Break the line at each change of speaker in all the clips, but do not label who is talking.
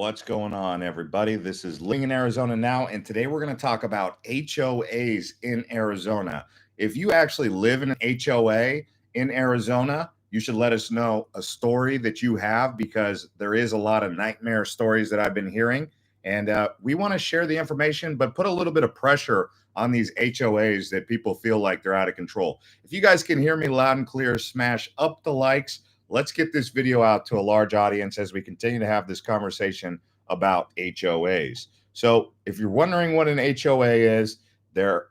What's going on, everybody? This is Living in Arizona Now, and today we're going to talk about HOAs in Arizona. If you actually live in an HOA in Arizona, you should let us know a story that you have, because there is a lot of nightmare stories that I've been hearing, and we want to share the information, but put a little bit of pressure on these HOAs that people feel like they're out of control. If you guys can hear me loud and clear, smash up the likes. Let's get this video out to a large audience as we continue to have this conversation about HOAs. So if you're wondering what an HOA is, they're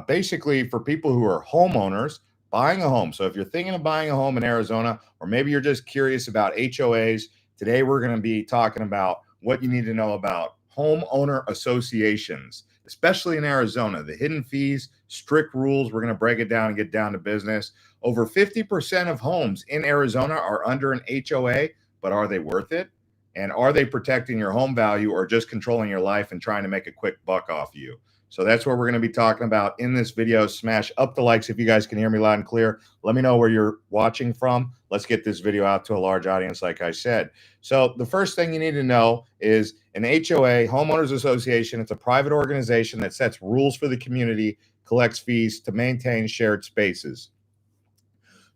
basically for people who are homeowners buying a home. So if you're thinking of buying a home in Arizona, or maybe you're just curious about HOAs, today we're going to be talking about what you need to know about homeowner associations, especially in Arizona, the hidden fees, strict rules. We're going to break it down and get down to business. Over 50% of homes in Arizona are under an HOA, but are they worth it? And are they protecting your home value, or just controlling your life and trying to make a quick buck off you? So that's what we're going to be talking about in this video. Smash up the likes if you guys can hear me loud and clear. Let me know where you're watching from. Let's get this video out to a large audience, like I said. So the first thing you need to know is an HOA, Homeowners Association. It's a private organization that sets rules for the community, collects fees to maintain shared spaces.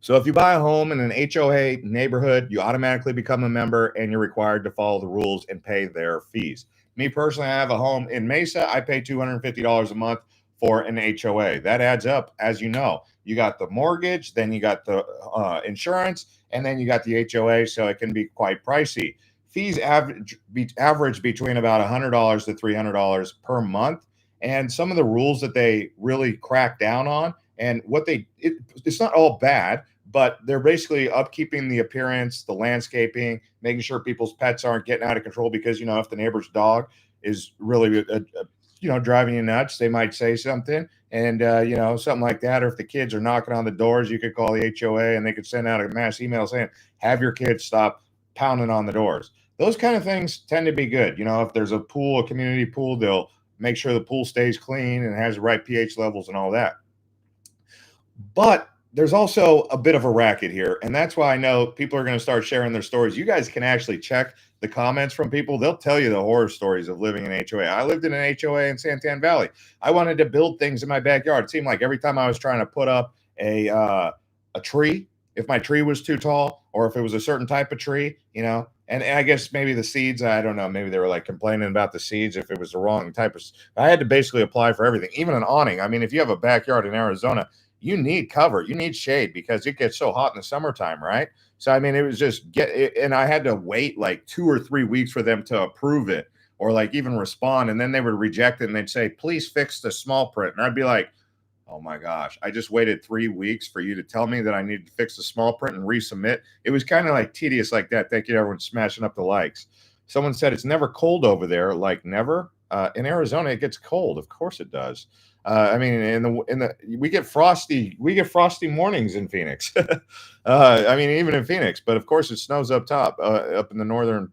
So if you buy a home in an HOA neighborhood, you automatically become a member, and you're required to follow the rules and pay their fees. Me personally, I have a home in Mesa. I pay $250 a month for an HOA. That adds up, as you know. You got the mortgage, then you got the insurance, and then you got the HOA, so it can be quite pricey. Fees average between about $100 to $300 per month, and some of the rules that they really crack down on, and it's not all bad, but they're basically upkeeping the appearance, the landscaping, making sure people's pets aren't getting out of control, because, if the neighbor's dog is really, driving you nuts, they might say something, and, something like that. Or if the kids are knocking on the doors, you could call the HOA and they could send out a mass email saying, have your kids stop pounding on the doors. Those kind of things tend to be good. If there's a pool, a community pool, they'll make sure the pool stays clean and has the right pH levels and all that. But there's also a bit of a racket here, and that's why I know people are going to start sharing their stories. You guys can actually check the comments from people. They'll tell you the horror stories of living in an HOA. I lived in an HOA in Santan Valley. I wanted to build things in my backyard. It seemed like every time I was trying to put up a tree, if my tree was too tall, or if it was a certain type of tree, and I guess maybe the seeds, I don't know, maybe they were like complaining about the seeds if it was the wrong type of. I had to basically apply for everything, even an awning. I mean, if you have a backyard in Arizona, you need cover, you need shade, because it gets so hot in the summertime, right? So, I mean, it was just and I had to wait like 2 or 3 weeks for them to approve it, or like even respond. And then they would reject it and they'd say, please fix the small print. And I'd be like, oh my gosh, I just waited 3 weeks for you to tell me that I needed to fix the small print and resubmit. It was kind of like tedious like that. Thank you, everyone, smashing up the likes. Someone said it's never cold over there. Like, never. In Arizona, it gets cold. Of course it does. I mean, we get frosty mornings in Phoenix. I mean, even in Phoenix, but of course it snows up top, up in the northern,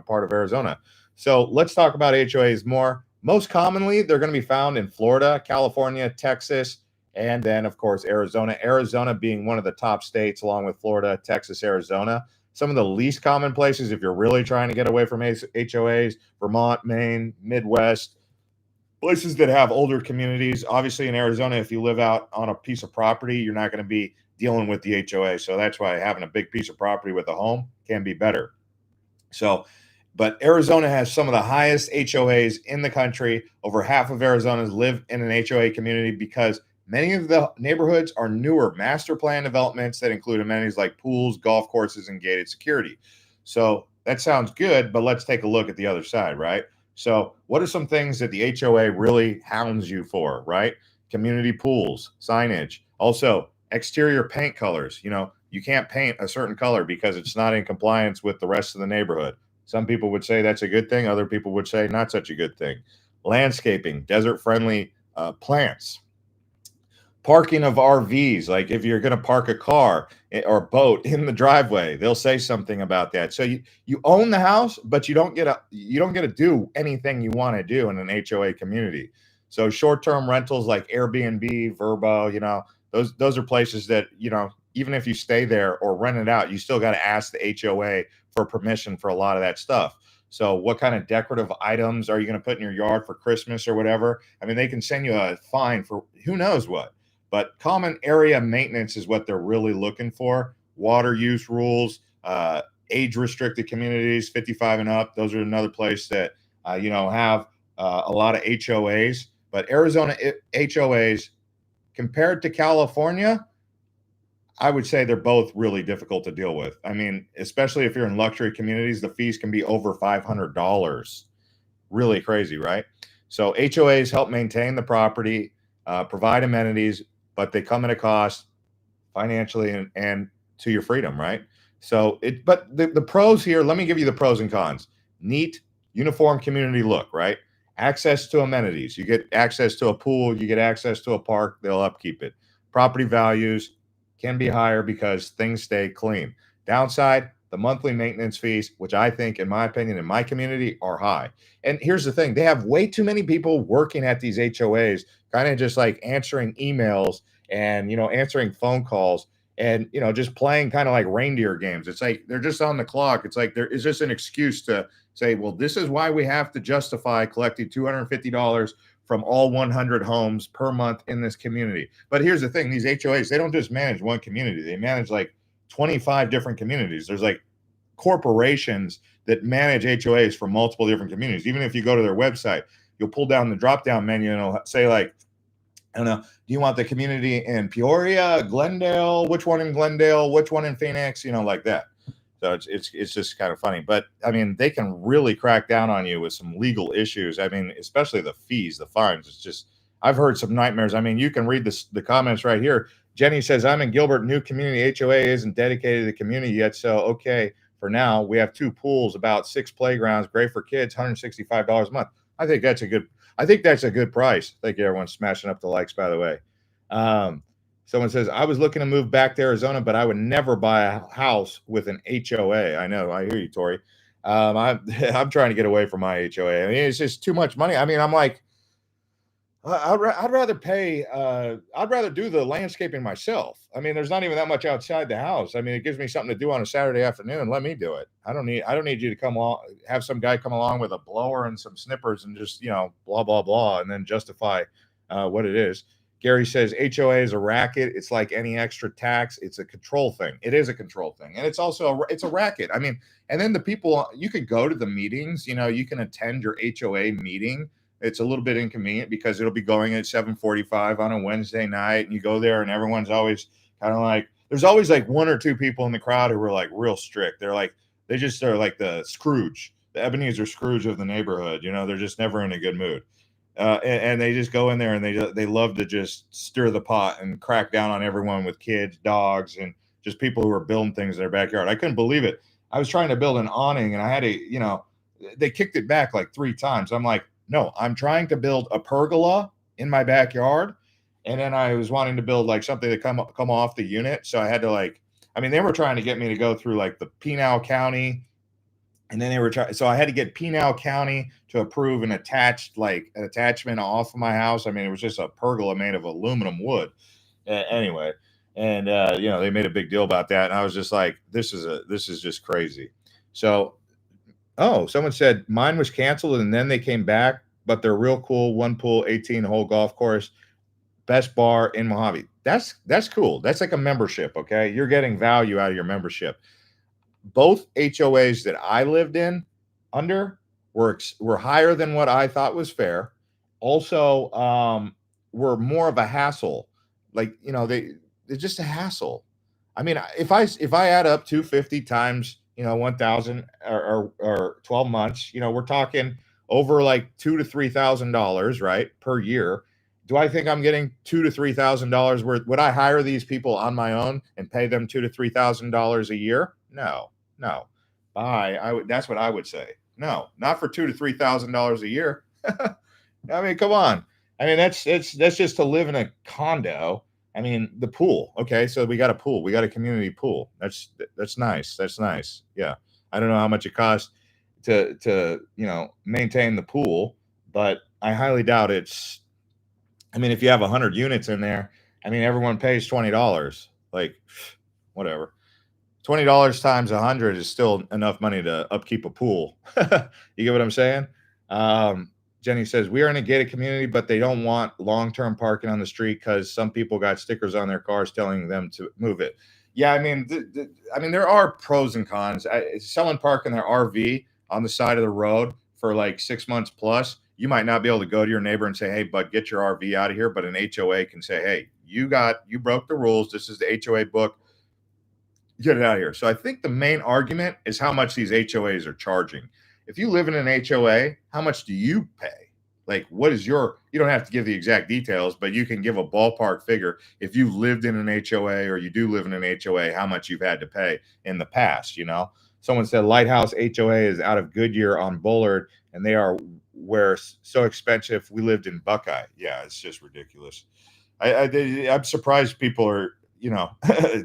part of Arizona. So let's talk about HOAs more. Most commonly, they're going to be found in Florida, California, Texas, and then of course Arizona. Arizona being one of the top states, along with Florida, Texas, Arizona. Some of the least common places, if you're really trying to get away from HOAs: Vermont, Maine, Midwest. Places that have older communities. Obviously, in Arizona, if you live out on a piece of property, you're not going to be dealing with the HOA. So that's why having a big piece of property with a home can be better. So, but Arizona has some of the highest HOAs in the country. Over half of Arizonans live in an HOA community, because many of the neighborhoods are newer master plan developments that include amenities like pools, golf courses, and gated security. So that sounds good, but let's take a look at the other side, right? So what are some things that the HOA really hounds you for, right? Community pools, signage, also exterior paint colors. You can't paint a certain color because it's not in compliance with the rest of the neighborhood. Some people would say that's a good thing. Other people would say not such a good thing. Landscaping, desert-friendly plants. Parking of RVs, like if you're going to park a car or boat in the driveway, they'll say something about that. So you own the house, but you don't get to do anything you want to do in an HOA community. So short-term rentals like Airbnb, Vrbo, those are places that, even if you stay there or rent it out, you still got to ask the HOA for permission for a lot of that stuff. So what kind of decorative items are you going to put in your yard for Christmas or whatever? I mean, they can send you a fine for who knows what. But common area maintenance is what they're really looking for. Water use rules, age restricted communities, 55 and up. Those are another place that have a lot of HOAs. But Arizona HOAs compared to California, I would say they're both really difficult to deal with. I mean, especially if you're in luxury communities, the fees can be over $500. Really crazy, right? So HOAs help maintain the property, provide amenities, but they come at a cost financially and to your freedom, right? So but the pros here, let me give you the pros and cons. Neat, uniform community look, right? Access to amenities. You get access to a pool, you get access to a park, they'll upkeep it. Property values can be higher because things stay clean. Downside, the monthly maintenance fees, which I think, in my opinion, in my community, are high. And here's the thing, they have way too many people working at these HOAs, kind of just like answering emails and answering phone calls and just playing kind of like reindeer games. It's like they're just on the clock. It's like there is just an excuse to say, well, this is why we have to justify collecting $250 from all 100 homes per month in this community. But here's the thing, these HOAs, they don't just manage one community, they manage like 25 different communities. There's like corporations that manage HOAs for multiple different communities. Even if you go to their website, you'll pull down the drop down menu and it'll say like, I don't know, do you want the community in Peoria, Glendale, which one in Glendale, which one in Phoenix, like that. So it's just kind of funny. But I mean, they can really crack down on you with some legal issues. I mean, especially the fees, the fines. It's just, I've heard some nightmares. I mean, you can read the comments right here. Jenny says, I'm in Gilbert, new community. HOA isn't dedicated to the community yet. So, okay, for now, we have 2 pools, about 6 playgrounds, great for kids, $165 a month. I think that's a good price. Thank you, everyone smashing up the likes, by the way. Someone says, I was looking to move back to Arizona, but I would never buy a house with an HOA. I know. I hear you, Tori. I'm trying to get away from my HOA. I mean, it's just too much money. I mean, I'm like, I'd rather pay. I'd rather do the landscaping myself. I mean, there's not even that much outside the house. I mean, it gives me something to do on a Saturday afternoon. Let me do it. I don't need you to come along, have some guy come along with a blower and some snippers and just blah blah blah, and then justify what it is. Gary says HOA is a racket. It's like any extra tax. It's a control thing. It is a control thing, and it's also it's a racket. I mean, and then the people, you could go to the meetings. You can attend your HOA meeting. It's a little bit inconvenient because it'll be going at 7:45 on a Wednesday night, and you go there, and everyone's always kind of like, there's always like 1 or 2 people in the crowd who are like real strict. They're like they're like the Scrooge, the Ebenezer Scrooge of the neighborhood. They're just never in a good mood. And they just go in there and they love to just stir the pot and crack down on everyone with kids, dogs, and just people who are building things in their backyard. I couldn't believe it. I was trying to build an awning and I had they kicked it back like 3 times. I'm like, no, I'm trying to build a pergola in my backyard. And then I was wanting to build like something to come off the unit. So I had to they were trying to get me to go through like the Pinal County. And then they were trying, so I had to get Pinal County to approve an attachment off of my house. I mean, it was just a pergola made of aluminum wood. Anyway, and they made a big deal about that, and I was just like, this is just crazy. So, someone said mine was canceled, and then they came back, but they're real cool. 1 pool, 18-hole golf course, best bar in Mojave. That's cool. That's like a membership. Okay, you're getting value out of your membership. Both HOAs that I lived in under were higher than what I thought was fair. Also, were more of a hassle. Like, they're just a hassle. I mean, if I add up 250 times, 1,000 or 12 months, we're talking over like $2,000 to $3,000, right, per year. Do I think I'm getting $2,000 to $3,000 worth? Would I hire these people on my own and pay them $2,000 to $3,000 a year? No. That's what I would say. No, not for $2,000 to $3,000 a year. I mean, come on. I mean, that's just to live in a condo. I mean, the pool. Okay, so we got a pool. We got a community pool. That's nice. That's nice. Yeah. I don't know how much it costs to maintain the pool, but I highly doubt it's. I mean, if you have 100 units in there, I mean, everyone pays $20. Like, whatever. $20 times 100 is still enough money to upkeep a pool. You get what I'm saying? Um, Jenny says, we are in a gated community, but they don't want long-term parking on the street because some people got stickers on their cars telling them to move it. Yeah, I mean, I mean, there are pros and cons. Someone parking their RV on the side of the road for like 6 months plus, you might not be able to go to your neighbor and say, "Hey, bud, get your RV out of here." But an HOA can say, "Hey, you broke the rules. This is the HOA book, get it out of here." So I think the main argument is how much these HOAs are charging. If you live in an HOA, how much do you pay? Like, what is you don't have to give the exact details, but you can give a ballpark figure. If you've lived in an HOA or you do live in an HOA, how much you've had to pay in the past, you know? Someone said Lighthouse HOA is out of Goodyear on Bullard, and they are where so expensive. We lived in Buckeye. Yeah, it's just ridiculous. I'm surprised people are,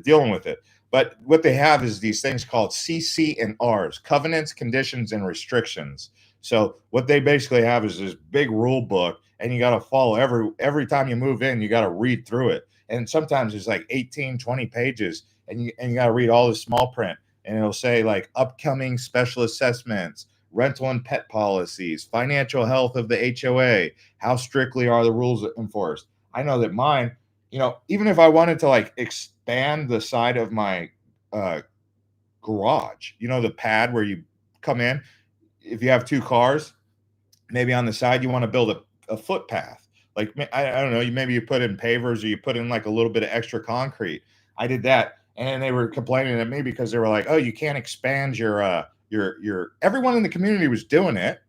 dealing with it. But what they have is these things called CC and Rs, covenants, conditions, and restrictions. So what they basically have is this big rule book, and you got to follow every time you move in, you got to read through it. And sometimes it's like 18, 20 pages, and you got to read all the small print. And it'll say like upcoming special assessments, rental and pet policies, financial health of the HOA, how strictly are the rules enforced. I know that mine, even if I wanted to like expand the side of my uh, garage, the pad where you come in, if you have two cars, maybe on the side you want to build a footpath. Like I don't know, maybe you put in pavers or you put in like a little bit of extra concrete. I did that, and they were complaining at me because they were like, "Oh, you can't expand your." Everyone in the community was doing it,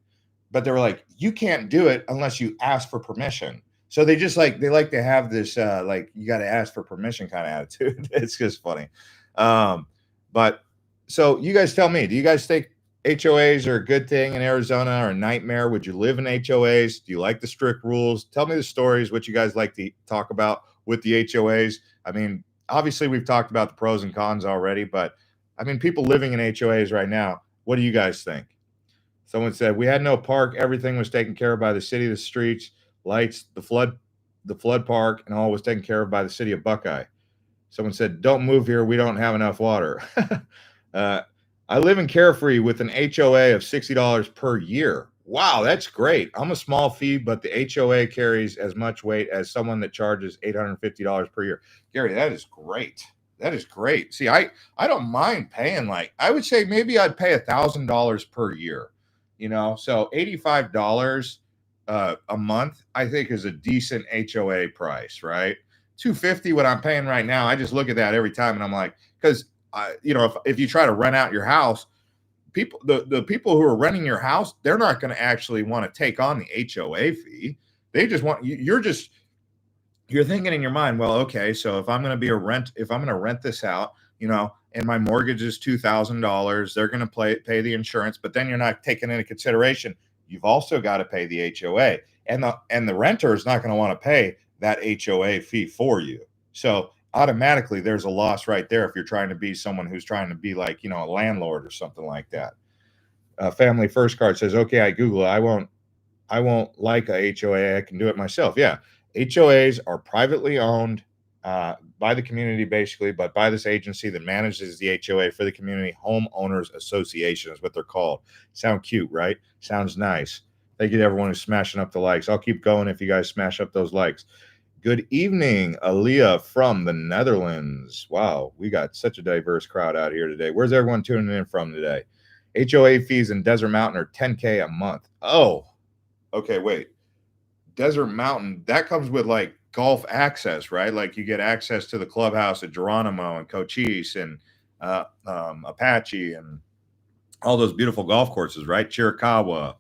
but they were like, you can't do it unless you ask for permission. So they like to have this like you got to ask for permission kind of attitude. It's just funny. Um, but so you guys tell me, do you guys think HOAs are a good thing in Arizona or a nightmare? Would you live in HOAs? Do you like the strict rules? Tell me the stories, what you guys like to talk about with the HOAs. I mean, obviously we've talked about the pros and cons already, but I mean, people living in HOAs right now, what do you guys think? Someone said we had no park. Everything was taken care of by the city. The streets, lights, the flood park, and all was taken care of by the city of Buckeye. Someone said, "Don't move here. We don't have enough water." uh, I live in Carefree with an HOA of $60 per year. Wow, that's great. I'm a small fee, but the HOA carries as much weight as someone that charges $850 per year. Gary, that is great. That is great. See, I don't mind paying like I would say maybe I'd pay $1,000 per year. So $85 a month, I think, is a decent HOA price, right? 250 what I'm paying right now. I just look at that every time and I'm like, because if you try to rent out your house, the people who are renting your house, they're not going to actually want to take on the HOA fee. They just want you're thinking in your mind, well, okay, so if I'm going to rent this out, and my mortgage is $2,000, they're going to pay the insurance, but then you're not taking into consideration you've also got to pay the HOA, and the renter is not going to want to pay that HOA fee for you. So automatically, there's a loss right there if you're trying to be someone who's trying to be like a landlord or something like that. Family First Card says, okay, I Google it. I won't like a HOA. I can do it myself. Yeah. HOAs are privately owned by the community, basically, but by this agency that manages the HOA for the community. Homeowners Association is what they're called. Sound cute, right? Sounds nice. Thank you to everyone who's smashing up the likes. I'll keep going if you guys smash up those likes. Good evening, Aaliyah from the Netherlands. Wow, we got such a diverse crowd out here today. Where's everyone tuning in from today? HOA fees in Desert Mountain are $10K a month. Oh, okay, wait. Desert Mountain, that comes with like golf access, right? Like you get access to the clubhouse at Geronimo and Cochise and Apache and all those beautiful golf courses, right? Chiricahua.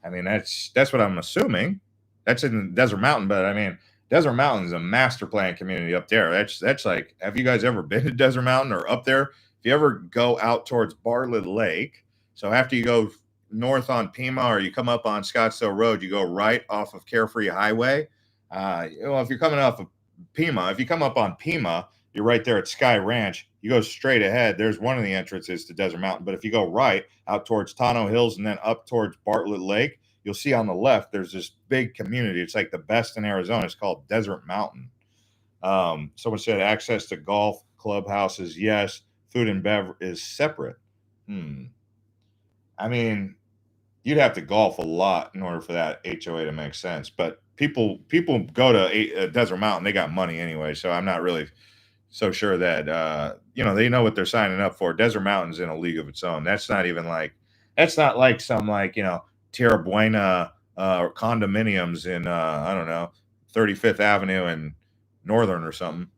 I mean, that's what I'm assuming. That's in Desert Mountain, but I mean, Desert Mountain is a master plan community up there. That's like, have you guys ever been to Desert Mountain or up there? If you ever go out towards Bartlett Lake, so after you go north on Pima or you come up on Scottsdale Road, you go right off of Carefree Highway. If you're coming off of Pima, if you come up on Pima, you're right there at Sky Ranch. You go straight ahead. There's one of the entrances to Desert Mountain. But if you go right out towards Tonto Hills and then up towards Bartlett Lake, you'll see on the left, there's this big community. It's like the best in Arizona. It's called Desert Mountain. Someone said access to golf clubhouses. Yes. food and beverage is separate. I mean, you'd have to golf a lot in order for that HOA to make sense. But people go to Desert Mountain. They got money anyway, so I'm not really so sure that they know what they're signing up for. Desert Mountain's in a league of its own. That's not like some Tierra Buena condominiums in I don't know 35th Avenue and Northern or something.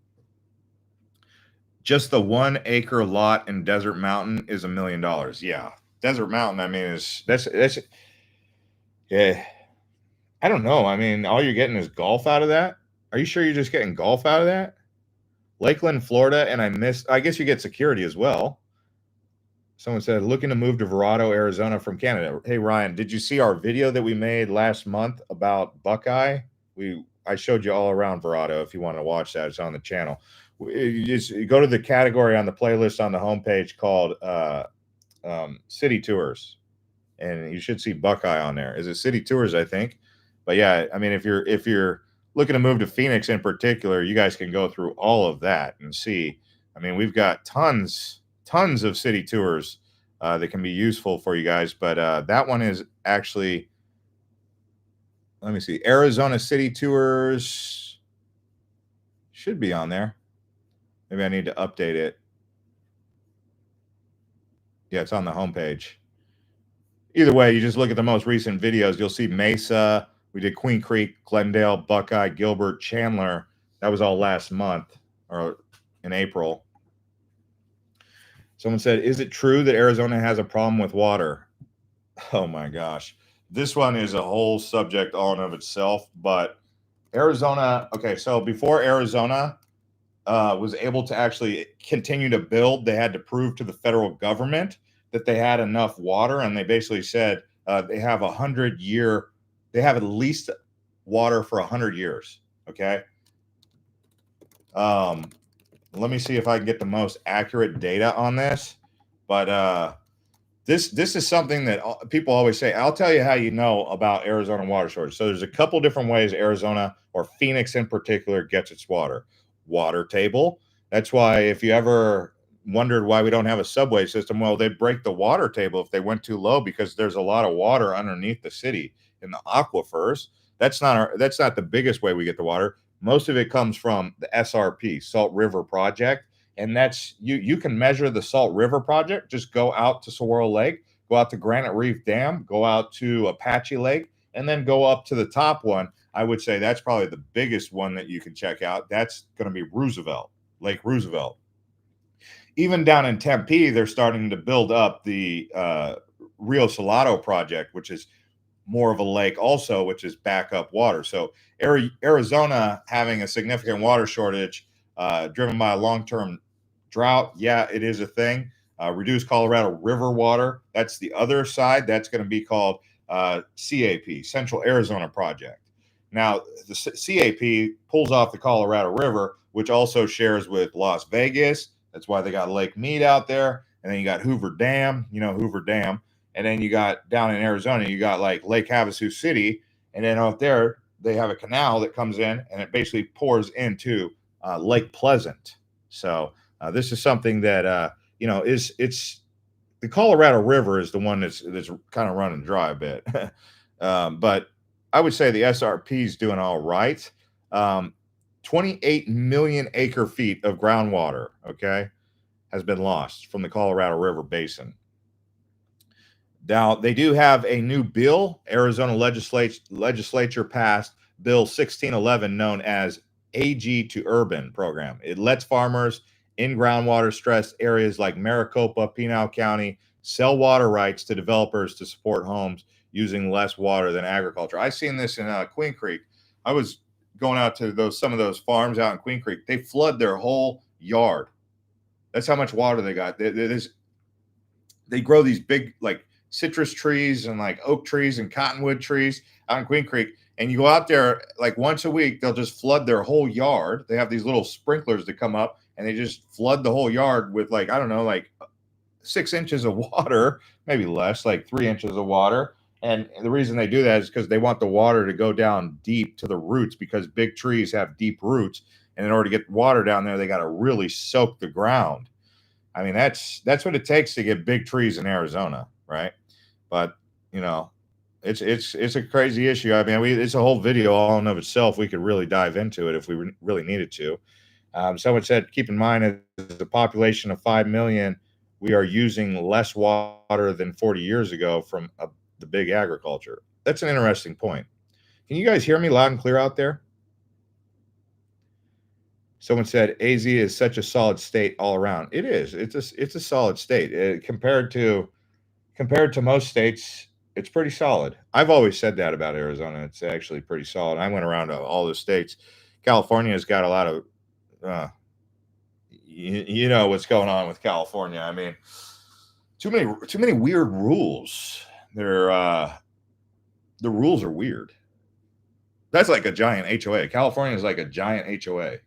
Just the 1 acre lot in Desert Mountain is $1 million. Yeah, Desert Mountain. I mean, that's yeah. I don't know. I mean, all you're getting is golf out of that. Are you sure you're just getting golf out of that? Lakeland, Florida, and I guess you get security as well. Someone said, looking to move to Verrado, Arizona from Canada. Hey, Ryan, did you see our video that we made last month about Buckeye? I showed you all around Verrado. If you want to watch that, it's on the channel. You go to the category on the playlist on the homepage called City Tours, and you should see Buckeye on there. Is it City Tours, I think? But yeah, I mean, if you're looking to move to Phoenix in particular, you guys can go through all of that and see. I mean, we've got tons of city tours that can be useful for you guys. But that one is actually, let me see, Arizona City Tours should be on there. Maybe I need to update it. Yeah, it's on the homepage. Either way, you just look at the most recent videos. You'll see Mesa. We did Queen Creek, Glendale, Buckeye, Gilbert, Chandler. That was all last month or in April. Someone said, is it true that Arizona has a problem with water? Oh my gosh. This one is a whole subject all in of itself, but Arizona, okay, so before Arizona was able to actually continue to build, they had to prove to the federal government that they had enough water, and they basically said they have they have at least water for 100 years, okay? Let me see if I can get the most accurate data on this, but this is something that people always say. I'll tell you how you know about Arizona water shortage. So there's a couple different ways Arizona, or Phoenix in particular, gets its water. Water table. That's why if you ever wondered why we don't have a subway system, well, they'd break the water table if they went too low, because there's a lot of water underneath the city in the aquifers. That's not the biggest way we get the water. Most of it comes from the SRP, Salt River Project. And that's, you can measure the Salt River Project. Just go out to Saguaro Lake, go out to Granite Reef Dam, go out to Apache Lake, and then go up to the top one. I would say that's probably the biggest one that you can check out. That's going to be Lake Roosevelt. Even down in Tempe, they're starting to build up the Rio Salado Project, which is more of a lake also, which is backup water. So Arizona having a significant water shortage driven by a long-term drought. Yeah, it is a thing. Reduced Colorado River water. That's the other side. That's going to be called CAP, Central Arizona Project. Now, the CAP pulls off the Colorado River, which also shares with Las Vegas. That's why they got Lake Mead out there. And then you got Hoover Dam, Hoover Dam. And then you got down in Arizona, you got like Lake Havasu City. And then out there, they have a canal that comes in and it basically pours into Lake Pleasant. So this is something that, it's the Colorado River is the one that's kind of running dry a bit. But I would say the SRP is doing all right. 28 million acre feet of groundwater, okay, has been lost from the Colorado River Basin. Now, they do have a new bill. Arizona legislature passed Bill 1611, known as AG to Urban program. It lets farmers in groundwater stressed areas like Maricopa, Pinal County sell water rights to developers to support homes using less water than agriculture. I seen this in Queen Creek. I was going out to some of those farms out in Queen Creek. They flood their whole yard. That's how much water they got. They grow these big like citrus trees and like oak trees and cottonwood trees out in Queen Creek. And you go out there like once a week, they'll just flood their whole yard. They have these little sprinklers that come up and they just flood the whole yard with like, I don't know, like 6 inches of water, maybe less, like 3 inches of water. And the reason they do that is because they want the water to go down deep to the roots, because big trees have deep roots. And in order to get water down there, they got to really soak the ground. I mean, that's what it takes to get big trees in Arizona, right? But you know, it's a crazy issue. I mean, it's a whole video all in of itself. We could really dive into it if we really needed to. Someone said, keep in mind, as a population of 5 million, we are using less water than 40 years ago from the big agriculture. That's an interesting point. Can you guys hear me loud and clear out there? Someone said AZ is such a solid state all around. It is. It's a solid state. Compared to most states, it's pretty solid. I've always said that about Arizona. It's actually pretty solid. I went around to all the states. California has got a lot of uh, you know what's going on with California. I mean, too many weird rules. The rules are weird. That's like a giant HOA. California is like a giant HOA.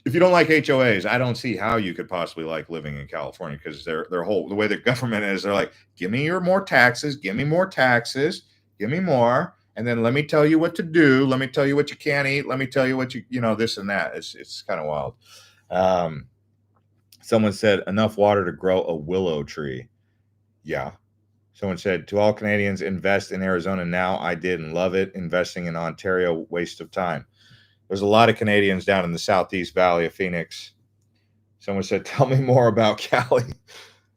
If you don't like HOAs, I don't see how you could possibly like living in California, because their whole the way the government is, they're like, give me more taxes, give me more taxes, give me more, and then let me tell you what to do, let me tell you what you can't eat, let me tell you what this and that. It's kind of wild. Um, Someone said enough water to grow a willow tree. Yeah. Someone said, to all Canadians, invest in Arizona now. I did and love it. Investing in Ontario, waste of time. There's a lot of Canadians down in the Southeast Valley of Phoenix. Someone said, tell me more about Cali.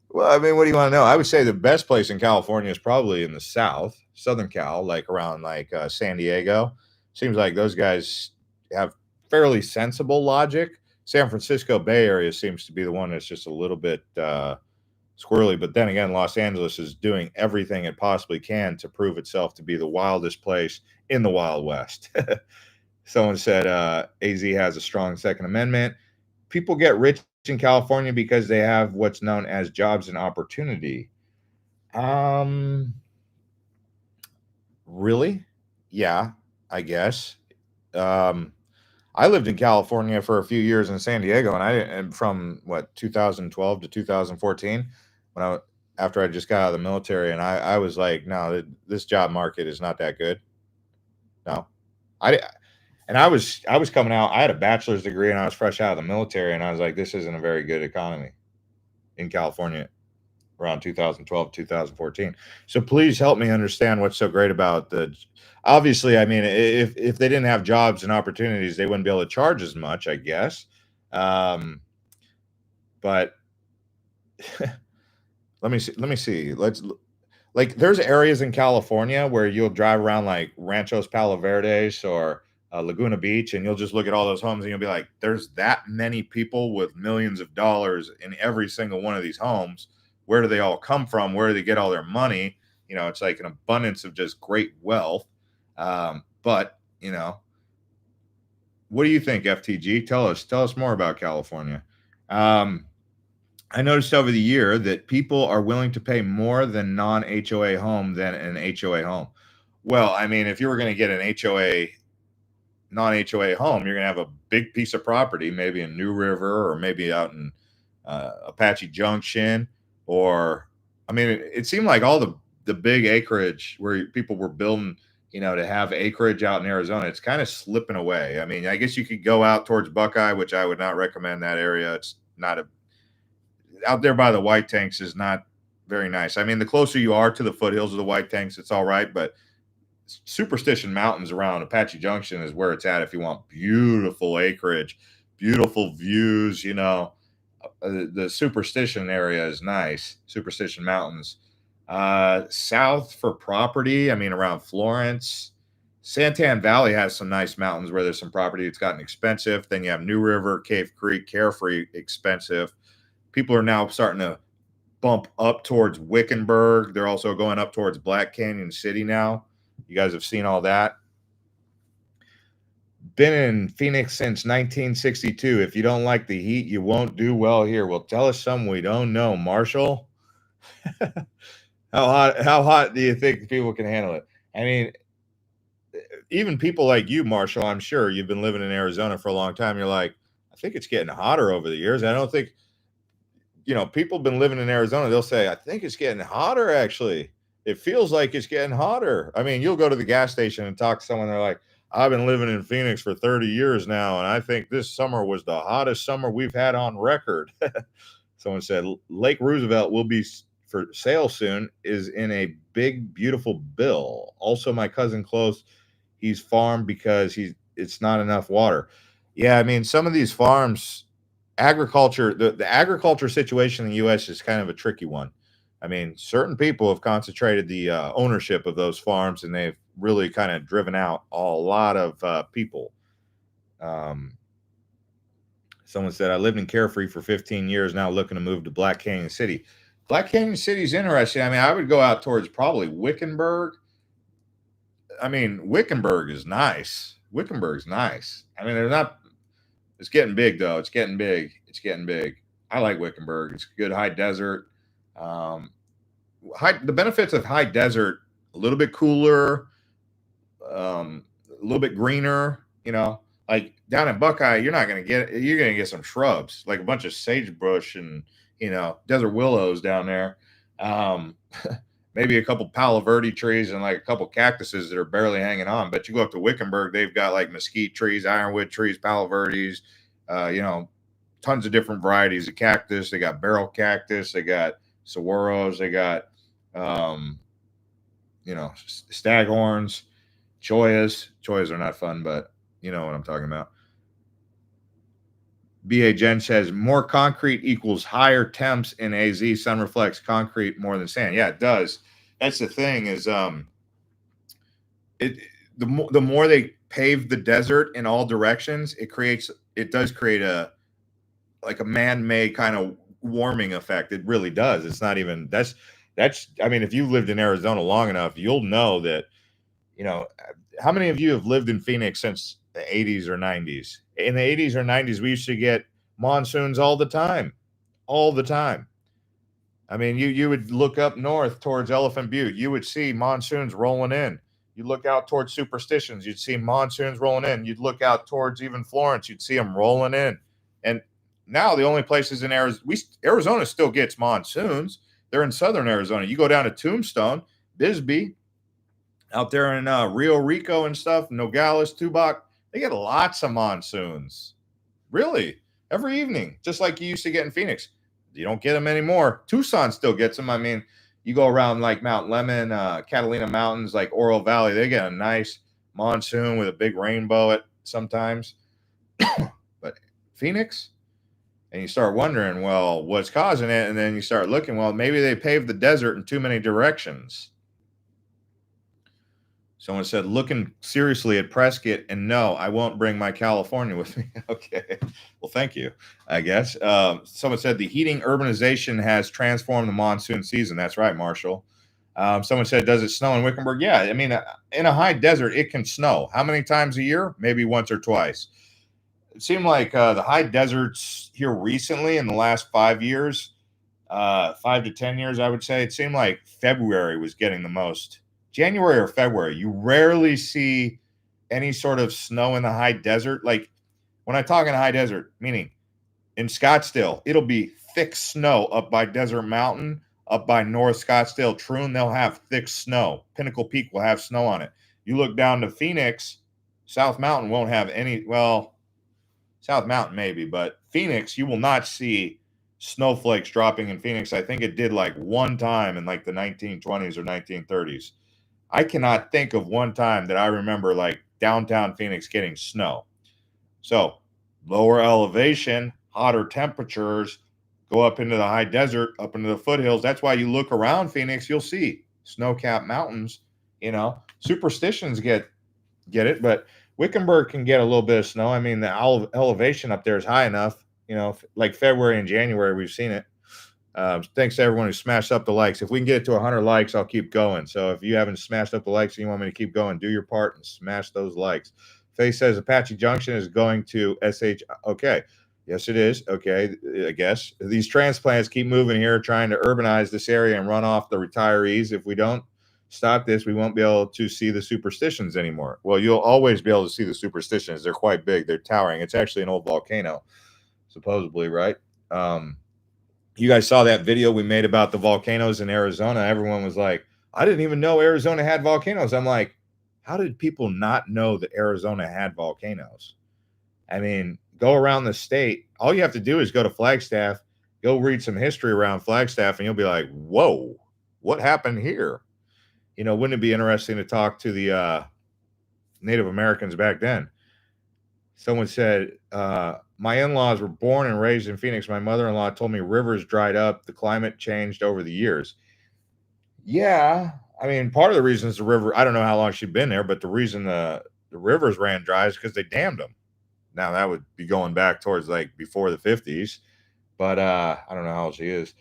Well, I mean, what do you want to know? I would say the best place in California is probably in the South, Southern Cal, like around San Diego. Seems like those guys have fairly sensible logic. San Francisco Bay Area seems to be the one that's just a little bit squirrely. But then again, Los Angeles is doing everything it possibly can to prove itself to be the wildest place in the Wild West. Someone said AZ has a strong Second Amendment. People get rich in California because they have what's known as jobs and opportunity. Really? Yeah, I guess. Um, I lived in California for a few years in San Diego, and from what 2012 to 2014, when after I just got out of the military, and I was like, no, this job market is not that good. No, I and I was coming out. I had a bachelor's degree, and I was fresh out of the military, and I was like, this isn't a very good economy in California around 2012, 2014. So please help me understand what's so great about the. Obviously, I mean, if they didn't have jobs and opportunities, they wouldn't be able to charge as much, I guess. But let me see. Let me see. Like there's areas in California where you'll drive around like Ranchos Palo Verdes or Laguna Beach, and you'll just look at all those homes, and you'll be like, there's that many people with millions of dollars in every single one of these homes. Where do they all come from? Where do they get all their money? It's like an abundance of just great wealth. But what do you think, FTG? Tell us more about California. I noticed over the year that people are willing to pay more than non-HOA home than an HOA home. Well, I mean, if you were going to get an non-HOA home, you're going to have a big piece of property, maybe in New River or maybe out in Apache Junction, or I mean, it seemed like all the big acreage where people were building, to have acreage out in Arizona, it's kind of slipping away. I mean, I guess you could go out towards Buckeye, which I would not recommend that area. It's not out there by the White Tanks is not very nice. I mean, the closer you are to the foothills of the White Tanks, it's all right, but Superstition Mountains around Apache Junction is where it's at if you want beautiful acreage, beautiful views. The Superstition area is nice. Superstition Mountains. South for property, I mean, around Florence. Santan Valley has some nice mountains where there's some property. It's gotten expensive. Then you have New River, Cave Creek, Carefree, expensive. People are now starting to bump up towards Wickenburg. They're also going up towards Black Canyon City now. You guys have seen all that. Been in Phoenix since 1962. If you don't like the heat, you won't do well here. Well, tell us something we don't know, Marshall. How hot do you think people can handle it? I mean, even people like you, Marshall, I'm sure you've been living in Arizona for a long time. You're like, I think it's getting hotter over the years. I don't think, people have been living in Arizona. They'll say, I think it's getting hotter, actually. It feels like it's getting hotter. I mean, you'll go to the gas station and talk to someone. They're like, I've been living in Phoenix for 30 years now, and I think this summer was the hottest summer we've had on record. Someone said Lake Roosevelt will be for sale soon, is in a big, beautiful bill. Also, my cousin close, he's farmed because it's not enough water. Yeah, I mean, some of these farms, agriculture, the agriculture situation in the U.S. is kind of a tricky one. I mean, certain people have concentrated the ownership of those farms, and they've really kind of driven out a lot of people. Um, Someone said, I lived in Carefree for 15 years, now looking to move to Black Canyon City. Black Canyon City is interesting. I mean, I would go out towards probably Wickenburg. I mean, Wickenburg is nice. Wickenburg's nice. I mean, they're not, it's getting big, though. It's getting big. It's getting big. I like Wickenburg. It's good high desert. Um, the benefits of high desert, a little bit cooler, a little bit greener, like down in Buckeye, you're going to get some shrubs, like a bunch of sagebrush and, desert willows down there. Um, maybe a couple Palo Verde trees and like a couple cactuses that are barely hanging on. But you go up to Wickenburg, they've got like mesquite trees, ironwood trees, Palo Verdes, tons of different varieties of cactus. They got barrel cactus, they got saguaros, they got, staghorns, choyas. Choyas are not fun, but you know what I'm talking about. BA Jen says more concrete equals higher temps in AZ. Sun reflects concrete more than sand. Yeah, it does. That's the thing is the more they pave the desert in all directions, it does create a man-made kind of warming effect. It really does. It's not even that's I mean, if you've lived in Arizona long enough, you'll know that, how many of you have lived in Phoenix since the 80s or 90s? In the 80s or 90s, we used to get monsoons all the time. All the time. I mean, you would look up north towards Elephant Butte, you would see monsoons rolling in. You look out towards Superstitions, you'd see monsoons rolling in. You'd look out towards even Florence, you'd see them rolling in. And now the only places in Arizona still gets monsoons. They're in southern Arizona. You go down to Tombstone, Bisbee, out there in Rio Rico and stuff, Nogales, Tubac, they get lots of monsoons. Really, every evening, just like you used to get in Phoenix. You don't get them anymore. Tucson still gets them. I mean, you go around like Mount Lemmon, Catalina Mountains, like Oro Valley, they get a nice monsoon with a big rainbow sometimes. But Phoenix, and you start wondering, well, what's causing it? And then you start looking, well, maybe they paved the desert in too many directions. Someone said, looking seriously at Prescott, and no, I won't bring my California with me. Okay. Well, thank you, I guess. Someone said the heating urbanization has transformed the monsoon season. That's right, Marshall. Someone said, does it snow in Wickenburg? Yeah. I mean, in a high desert, it can snow. How many times a year? Maybe once or twice. It seemed like the high deserts here recently in the last 5 years, 5 to 10 years, I would say, it seemed like February was getting the most. January or February, you rarely see any sort of snow in the high desert. Like when I talk in high desert, meaning in Scottsdale, it'll be thick snow up by Desert Mountain, up by North Scottsdale, Troon, they'll have thick snow. Pinnacle Peak will have snow on it. You look down to Phoenix, South Mountain won't have any, well, South Mountain maybe, but Phoenix, you will not see snowflakes dropping in Phoenix. I think it did like one time in like the 1920s or 1930s. I cannot think of one time that I remember like downtown Phoenix getting snow. So lower elevation, hotter temperatures, go up into the high desert, up into the foothills. That's why you look around Phoenix, you'll see snow-capped mountains. Superstitions get it, but Wickenburg can get a little bit of snow. I mean, the elevation up there is high enough. Like February and January, we've seen it. Thanks to everyone who smashed up the likes. If we can get it to 100 likes, I'll keep going. So if you haven't smashed up the likes and you want me to keep going, do your part and smash those likes. Faye says Apache Junction is going to SH. Okay. Yes, it is. Okay. I guess these transplants keep moving here, trying to urbanize this area and run off the retirees. If we don't stop this, we won't be able to see the Superstitions anymore. Well, you'll always be able to see the Superstitions. They're quite big. They're towering. It's actually an old volcano, supposedly, right? You guys saw that video we made about the volcanoes in Arizona. Everyone was like, I didn't even know Arizona had volcanoes. I'm like, how did people not know that Arizona had volcanoes? I mean, go around the state. All you have to do is go to Flagstaff Go read some history around Flagstaff and you'll be like, whoa, what happened here? Wouldn't it be interesting to talk to the Native Americans back then? Someone said, my in-laws were born and raised in Phoenix. My mother-in-law told me rivers dried up. The climate changed over the years. Yeah. I mean, part of the reason is the river, I don't know how long she'd been there, but the reason the rivers ran dry is because they dammed them. Now that would be going back towards like before the 50s, but I don't know how old she is.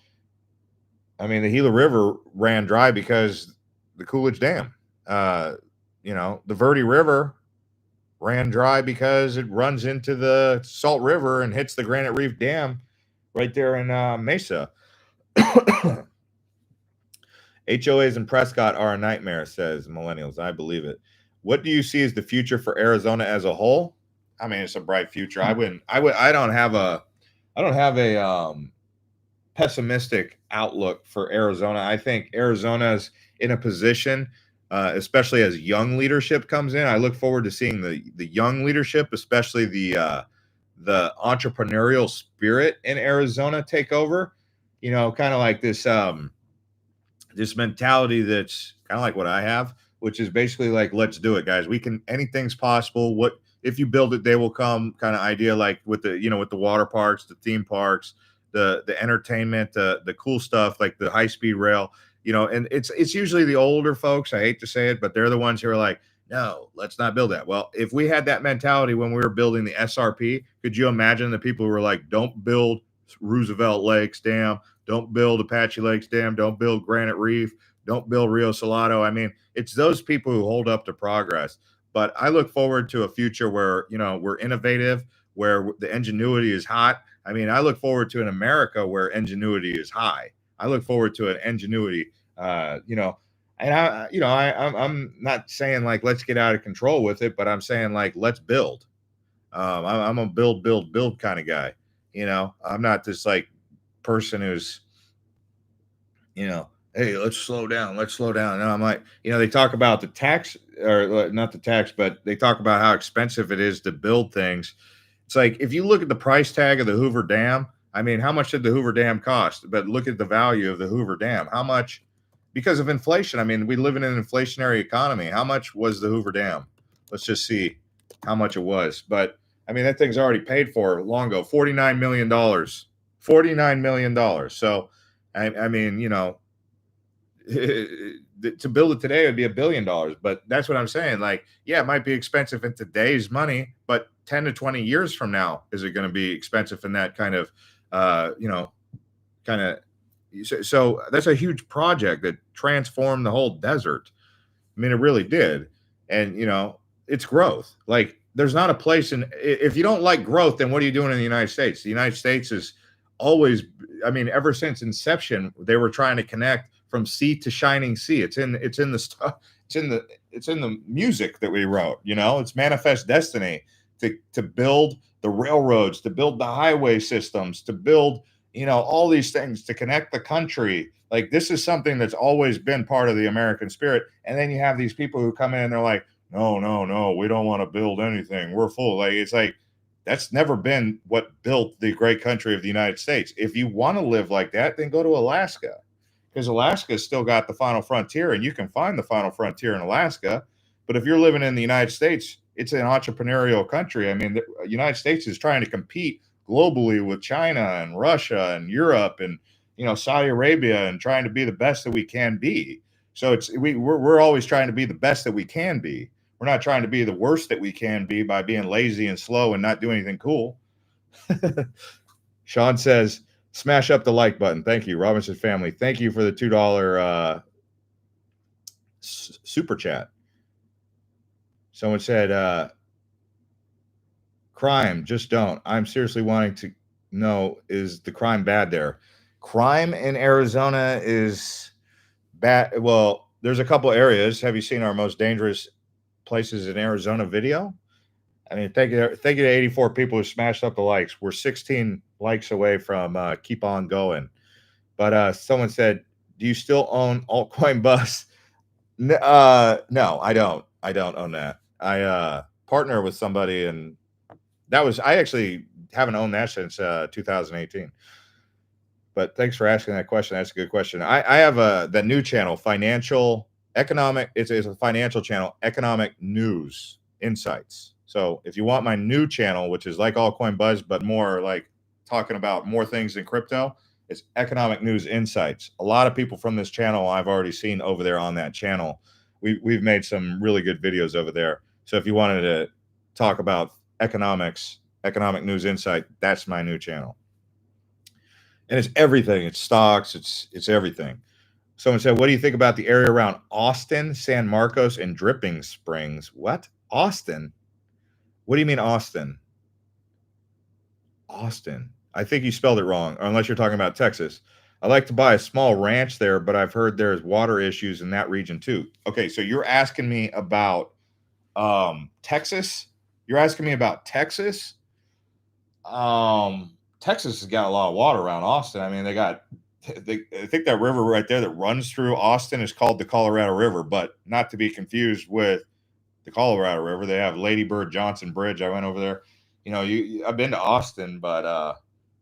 I mean, the Gila River ran dry because the Coolidge Dam. The Verde River ran dry because it runs into the Salt River and hits the Granite Reef Dam right there in Mesa. HOAs in Prescott are a nightmare, says Millennials. I believe it. What do you see as the future for Arizona as a whole? I mean, it's a bright future. I don't have a pessimistic outlook for Arizona. I think Arizona's in a position, especially as young leadership comes in. I look forward to seeing the young leadership, especially the entrepreneurial spirit in Arizona take over. Kind of like this mentality that's kind of like what I have, which is basically like, let's do it, guys. Anything's possible. What if you build it, they will come kind of idea, like with the water parks, the theme parks, the entertainment, the cool stuff, like the high speed rail, and it's usually the older folks. I hate to say it, but they're the ones who are like, no, let's not build that. Well, if we had that mentality when we were building the SRP, could you imagine the people who were like, don't build Roosevelt Lakes Dam, don't build Apache Lakes Dam, don't build Granite Reef, don't build Rio Salado. I mean, it's those people who hold up to progress. But I look forward to a future where, we're innovative, where the ingenuity is hot. I mean, I look forward to an America where ingenuity is high. I look forward to an ingenuity, and I'm not saying like, let's get out of control with it, but I'm saying like, let's build. I'm a build kind of guy. I'm not this like person who's, hey, let's slow down. And I'm like, they talk about the tax, or not the tax, but they talk about how expensive it is to build things. It's like, if you look at the price tag of the Hoover Dam, I mean, how much did the Hoover Dam cost? But look at the value of the Hoover Dam. How much? Because of inflation. I mean, we live in an inflationary economy. How much was the Hoover Dam? Let's just see how much it was. But I mean, that thing's already paid for long ago. $49 million. $49 million. So, I mean, to build it today would be $1 billion. But that's what I'm saying. Like, yeah, it might be expensive in today's money, but 10 to 20 years from now, is it going to be expensive in that kind of, kind of. So that's a huge project that transformed the whole desert. I mean, it really did. And, it's growth. Like, there's not a place if you don't like growth, then what are you doing in the United States? The United States is always, I mean, ever since inception, they were trying to connect from sea to shining sea. It's in the stuff. It's in the music that we wrote. It's manifest destiny to build the railroads, to build the highway systems, to build, all these things to connect the country. Like, this is something that's always been part of the American spirit. And then you have these people who come in and they're like, no, we don't want to build anything. We're full. Like, it's like, that's never been what built the great country of the United States. If you want to live like that, then go to Alaska, because Alaska's still got the final frontier, and you can find the final frontier in Alaska. But if you're living in the United States, it's an entrepreneurial country. I mean, the United States is trying to compete globally with China and Russia and Europe and, Saudi Arabia, and trying to be the best that we can be. So we're always trying to be the best that we can be. We're not trying to be the worst that we can be by being lazy and slow and not doing anything cool. Sean says, smash up the like button. Thank you. Robinson family. Thank you for the $2 super chat. Someone said, crime, just don't. I'm seriously wanting to know, is the crime bad there? Crime in Arizona is bad. Well, there's a couple areas. Have you seen our most dangerous places in Arizona video? I mean, thank you to 84 people who smashed up the likes. We're 16 likes away from keep on going. But someone said, do you still own altcoin bus? No, I don't. I don't own that. I partner with somebody, and I actually haven't owned that since 2018. But thanks for asking that question. That's a good question. I have the new channel, financial economic. It's a financial channel, Economic News Insights. So if you want my new channel, which is like Altcoin Buzz, but more like talking about more things in crypto, it's Economic News Insights. A lot of people from this channel I've already seen over there on that channel. We've made some really good videos over there. So if you wanted to talk about economics, Economic News Insight, that's my new channel. And it's everything. It's stocks. It's everything. Someone said, what do you think about the area around Austin, San Marcos, and Dripping Springs? What? Austin? What do you mean Austin? Austin. I think you spelled it wrong, unless you're talking about Texas. I'd like to buy a small ranch there, but I've heard there's water issues in that region too. Okay, so you're asking me about Texas? You're asking me about Texas? Texas has got a lot of water around Austin. I mean, I think that river right there that runs through Austin is called the Colorado River, but not to be confused with the Colorado River. They have Lady Bird Johnson Bridge. I went over there. You know, I've been to Austin, but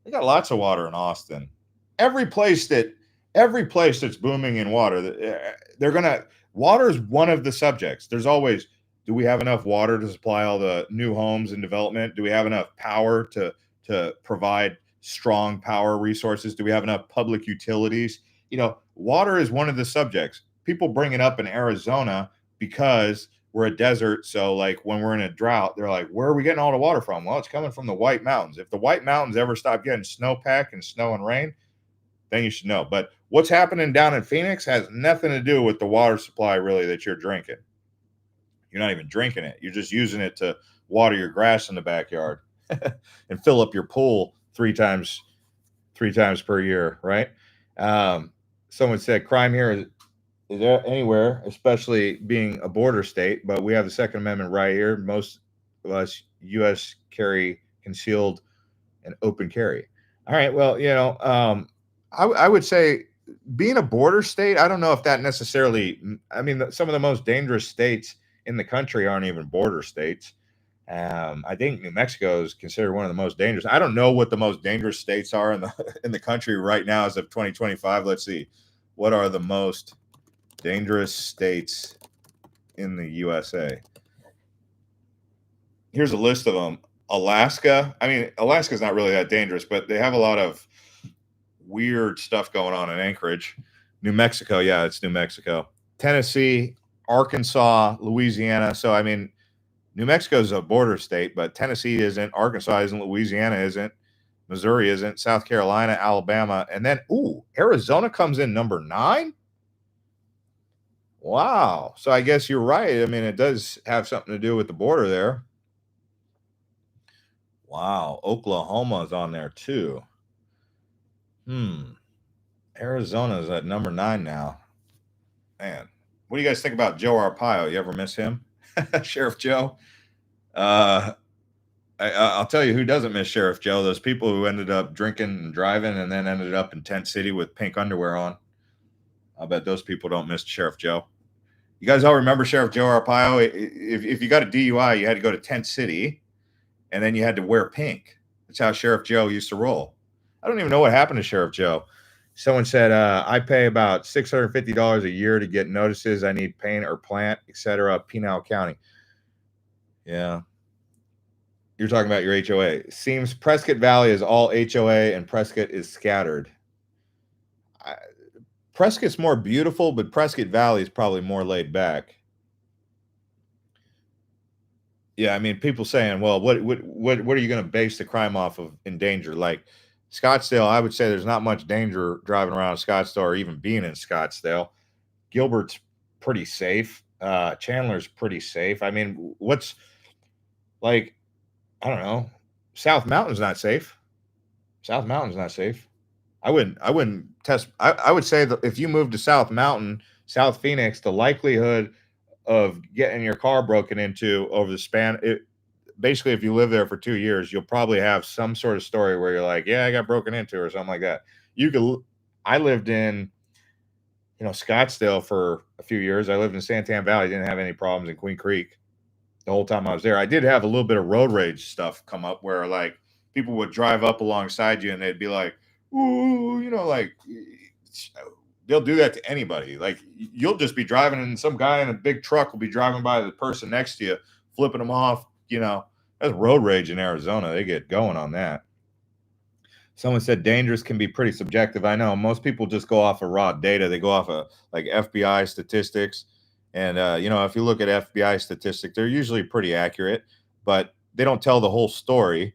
they got lots of water in Austin. Every place that's booming in water, water is one of the subjects. There's always, do we have enough water to supply all the new homes and development? Do we have enough power to provide strong power resources? Do we have enough public utilities? You know, water is one of the subjects. People bring it up in Arizona because we're a desert. So like when we're in a drought, they're like, where are we getting all the water from? Well, it's coming from the White Mountains. If the White Mountains ever stop getting snowpack and snow and rain, then you should know. But what's happening down in Phoenix has nothing to do with the water supply really that you're drinking. You're not even drinking it. You're just using it to water your grass in the backyard and fill up your pool three times per year, right? Someone said crime here is anywhere, especially being a border state, but we have the Second Amendment right here. Most of us U.S. carry concealed and open carry. All right, well, you know, I would say being a border state, I don't know if that necessarily, I mean, some of the most dangerous states in the country aren't even border states. I think New Mexico is considered one of the most dangerous. I don't know what the most dangerous states are in the country right now as of 2025. Let's see. What are the most dangerous states in the USA? Here's a list of them. Alaska. I mean, Alaska's not really that dangerous, but they have a lot of weird stuff going on in Anchorage. New Mexico. Yeah, it's New Mexico. Tennessee, Arkansas, Louisiana. So, I mean, New Mexico is a border state, but Tennessee isn't, Arkansas isn't, Louisiana isn't, Missouri isn't, South Carolina, Alabama, and then, Arizona comes in number 9? Wow. So I guess you're right. I mean, it does have something to do with the border there. Wow. Oklahoma is on there too. Arizona is at number 9 now. Man, what do you guys think about Joe Arpaio? You ever miss him? Sheriff Joe? I'll tell you who doesn't miss Sheriff Joe. Those people who ended up drinking and driving and then ended up in Tent City with pink underwear on. I'll bet those people don't miss Sheriff Joe. You guys all remember Sheriff Joe Arpaio? If you got a DUI, you had to go to Tent City, and then you had to wear pink. That's how Sheriff Joe used to roll. I don't even know what happened to Sheriff Joe. Someone said, I pay about $650 a year to get notices I need paint or plant, etc. Pinal County. Yeah. You're talking about your HOA. Seems Prescott Valley is all HOA and Prescott is scattered. Prescott's more beautiful, but Prescott Valley is probably more laid back. Yeah, I mean, people saying, well, what are you going to base the crime off of in danger? Like Scottsdale, I would say there's not much danger driving around Scottsdale or even being in Scottsdale. Gilbert's pretty safe. Chandler's pretty safe. I mean, what's like, I don't know. South Mountain's not safe. South Mountain's not safe. I wouldn't test. I would say that if you move to South Mountain, South Phoenix, the likelihood of getting your car broken into over the span, basically, if you live there for 2 years, you'll probably have some sort of story where you're like, yeah, I got broken into or something like that. I lived in, Scottsdale for a few years. I lived in Santan Valley. Didn't have any problems in Queen Creek the whole time I was there. I did have a little bit of road rage stuff come up where like people would drive up alongside you and they'd be like, ooh, like they'll do that to anybody. Like you'll just be driving and some guy in a big truck will be driving by the person next to you, flipping them off. That's road rage in Arizona. They get going on that. Someone said dangerous can be pretty subjective. I know most people just go off of raw data. They go off of like FBI statistics. And, if you look at FBI statistics, they're usually pretty accurate, but they don't tell the whole story,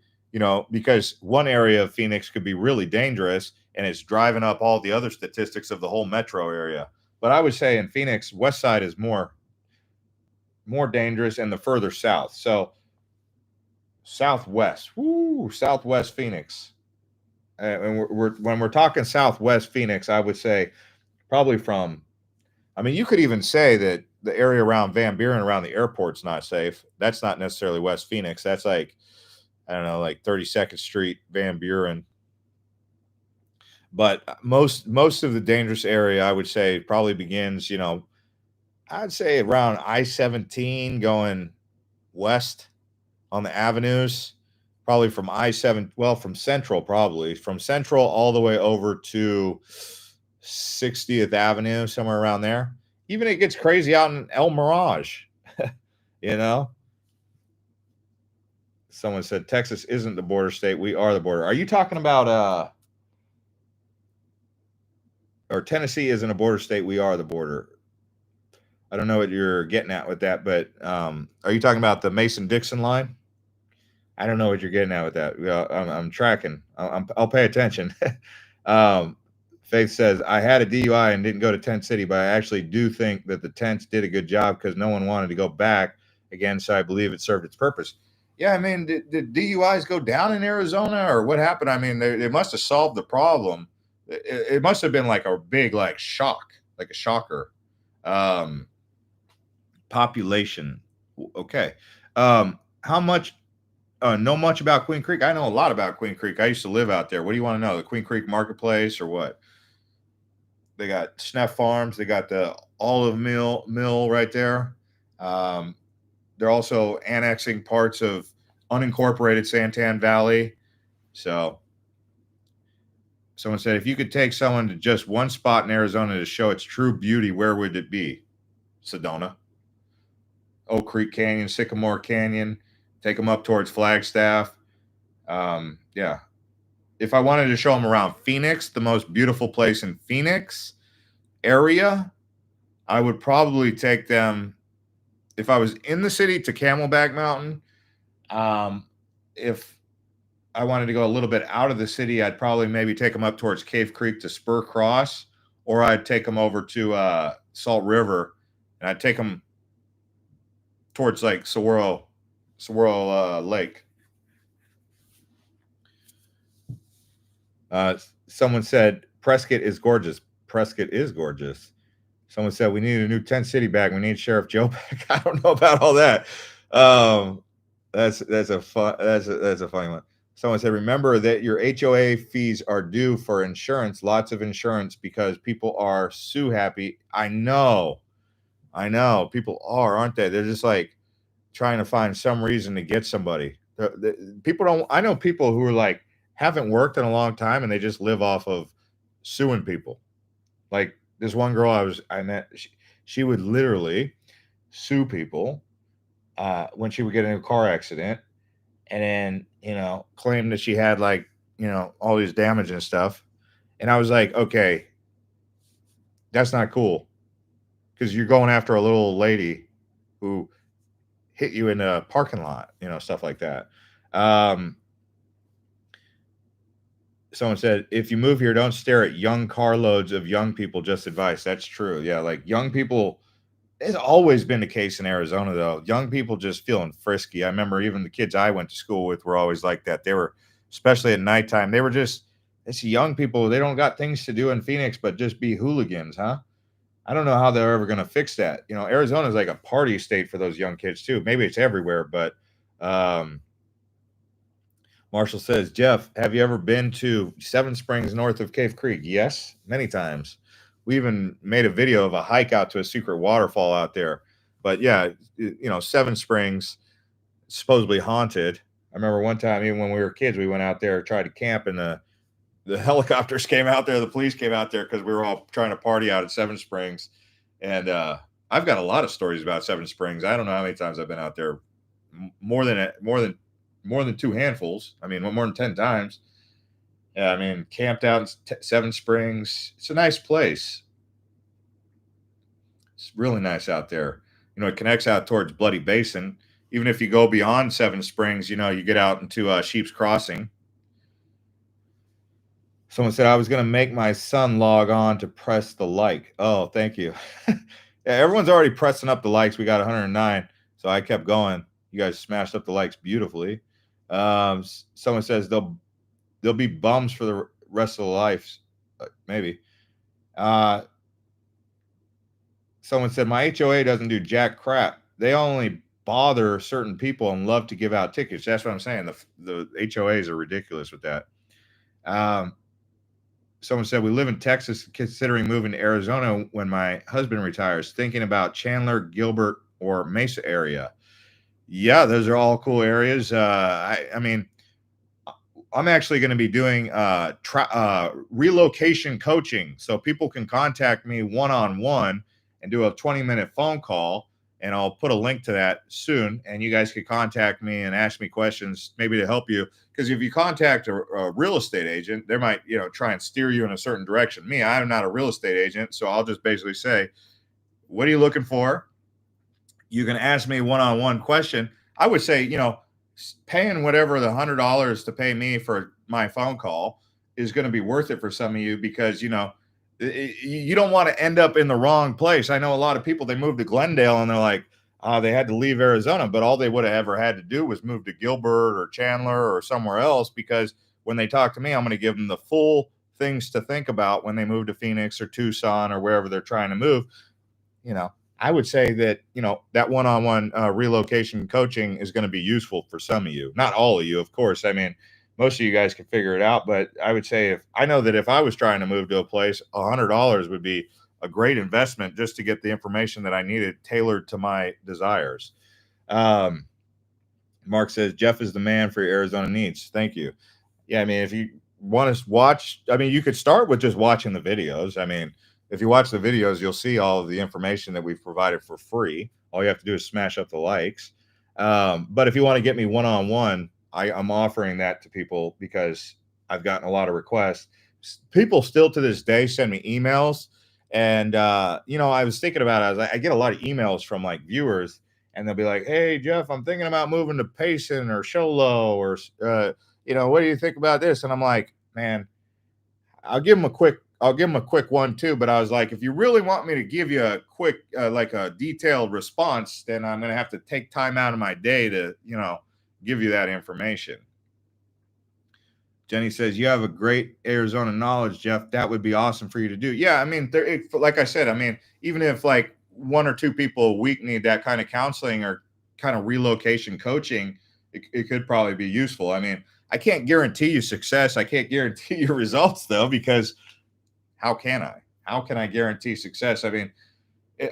because one area of Phoenix could be really dangerous and it's driving up all the other statistics of the whole metro area. But I would say in Phoenix, West Side is more dangerous and the further south. So Southwest, Southwest Phoenix. And when we're talking Southwest Phoenix, I would say probably you could even say that the area around Van Buren, around the airport's not safe. That's not necessarily West Phoenix. That's like, I don't know, like 32nd Street, Van Buren. But most of the dangerous area, I would say, probably begins, I'd say around I-17 going west on the avenues, probably from I-7, well, from Central, probably from Central all the way over to 60th Avenue, somewhere around there. Even it gets crazy out in El Mirage, Someone said Texas isn't the border state. We are the border. Are you talking about, or Tennessee isn't a border state. We are the border. I don't know what you're getting at with that, but are you talking about the Mason-Dixon line? I don't know what you're getting at with that. I'm tracking. I'll pay attention. Faith says, I had a DUI and didn't go to Tent City, but I actually do think that the tents did a good job because no one wanted to go back again. So I believe it served its purpose. Yeah, did DUIs go down in Arizona or what happened? They must have solved the problem. It must have been like a big shock, like a shocker. Population. Okay. How much? Know much about Queen Creek? I know a lot about Queen Creek. I used to live out there. What do you want to know? The Queen Creek Marketplace or what? They got Sneff Farms. They got the olive mill right there. They're also annexing parts of unincorporated Santan Valley. So someone said, if you could take someone to just one spot in Arizona to show its true beauty, where would it be? Sedona, Oak Creek Canyon, Sycamore Canyon. Take them up towards Flagstaff. Yeah. If I wanted to show them around Phoenix, the most beautiful place in Phoenix area, I would probably take them, if I was in the city, to Camelback Mountain. If I wanted to go a little bit out of the city, I'd probably maybe take them up towards Cave Creek to Spur Cross, or I'd take them over to Salt River, and I'd take them towards like Saguaro Lake. Someone said Prescott is gorgeous. Prescott is gorgeous. Someone said we need a new Tent City bag. We need Sheriff Joe back. I don't know about all that. That's a funny one. Someone said, remember that your HOA fees are due for insurance. Lots of insurance because people are sue happy. I know. People are, aren't they? They're just like trying to find some reason to get somebody. People don't. I know people who are like haven't worked in a long time and they just live off of suing people. Like this one girl I met, she would literally sue people when she would get in a car accident, and then claim that she had like all these damage and stuff. And I was like, okay, that's not cool, because you're going after a little lady who hit you in a parking lot, stuff like that. Someone said, if you move here, don't stare at young carloads of young people. Just advice. That's true. Yeah, like young people. It's always been the case in Arizona, though. Young people just feeling frisky. I remember even the kids I went to school with were always like that. They were, especially at nighttime, they were just, it's young people. They don't got things to do in Phoenix but just be hooligans, huh? I don't know how they're ever going to fix that. Arizona is like a party state for those young kids too. Maybe it's everywhere, but Marshall says, Jeff, have you ever been to Seven Springs north of Cave Creek? Yes, many times. We even made a video of a hike out to a secret waterfall out there. But yeah, Seven Springs, supposedly haunted. I remember one time, even when we were kids, we went out there, tried to camp in the the helicopters came out there, the police came out there because we were all trying to party out at Seven Springs. And I've got a lot of stories about Seven Springs. I don't know how many times I've been out there, more than two handfuls. I mean, more than 10 times. Yeah, I mean, camped out in Seven Springs. It's a nice place. It's really nice out there. It connects out towards Bloody Basin. Even if you go beyond Seven Springs, you get out into Sheep's Crossing. Someone said I was going to make my son log on to press the like. Oh, thank you. Yeah, everyone's already pressing up the likes. We got 109, so I kept going. You guys smashed up the likes beautifully. Someone says they'll be bums for the rest of their lives. Maybe. Someone said my HOA doesn't do jack crap. They only bother certain people and love to give out tickets. That's what I'm saying. The HOAs are ridiculous with that. Someone said we live in Texas, considering moving to Arizona when my husband retires, thinking about Chandler, Gilbert, or Mesa area. Yeah, those are all cool areas. I mean, I'm actually going to be doing relocation coaching, so people can contact me one-on-one and do a 20-minute phone call, and I'll put a link to that soon, and you guys can contact me and ask me questions maybe to help you. Because if you contact a real estate agent, they might try and steer you in a certain direction. Me, I'm not a real estate agent, so I'll just basically say, what are you looking for? You can ask me one-on-one question. I would say, paying whatever the $100 to pay me for my phone call is going to be worth it for some of you, because you don't want to end up in the wrong place. I know a lot of people, they moved to Glendale and they're like, they had to leave Arizona, but all they would have ever had to do was move to Gilbert or Chandler or somewhere else, because when they talk to me, I'm going to give them the full things to think about when they move to Phoenix or Tucson or wherever they're trying to move. I would say that, that one-on-one relocation coaching is going to be useful for some of you, not all of you, of course. I mean, most of you guys can figure it out, but I would say if I was trying to move to a place, $100 would be a great investment just to get the information that I needed tailored to my desires. Mark says, Jeff is the man for your Arizona needs. Thank you. Yeah, I mean, if you want to watch, I mean, you could start with just watching the videos. I mean, if you watch the videos, you'll see all of the information that we've provided for free. All you have to do is smash up the likes. But if you want to get me one-on-one, I'm offering that to people because I've gotten a lot of requests. People still to this day send me emails. And, I was thinking about it. I get a lot of emails from like viewers, and they'll be like, hey, Jeff, I'm thinking about moving to Payson or Show Low, or, what do you think about this? And I'm like, man, I'll give them a quick one too. But I was like, if you really want me to give you a quick, like a detailed response, then I'm going to have to take time out of my day to, give you that information. Jenny says, you have a great Arizona knowledge, Jeff. That would be awesome for you to do. Yeah. I mean, like I said, I mean, even if like one or two people a week need that kind of counseling or kind of relocation coaching, it could probably be useful. I mean, I can't guarantee you success. I can't guarantee you results though, because how can I guarantee success? I mean,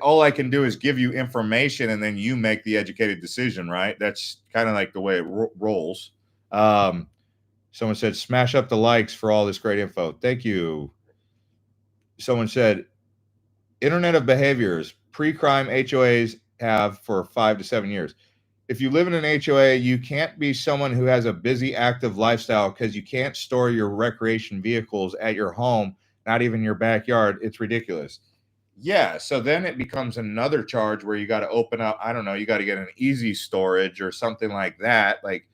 all I can do is give you information, and then you make the educated decision, right? That's kind of like the way it rolls. Someone said, smash up the likes for all this great info. Thank you. Someone said, Internet of Behaviors, pre-crime HOAs have for 5 to 7 years. If you live in an HOA, you can't be someone who has a busy, active lifestyle, because you can't store your recreation vehicles at your home, not even your backyard. It's ridiculous. Yeah, so then it becomes another charge where you got to open up, I don't know, you got to get an easy storage or something like that. Like,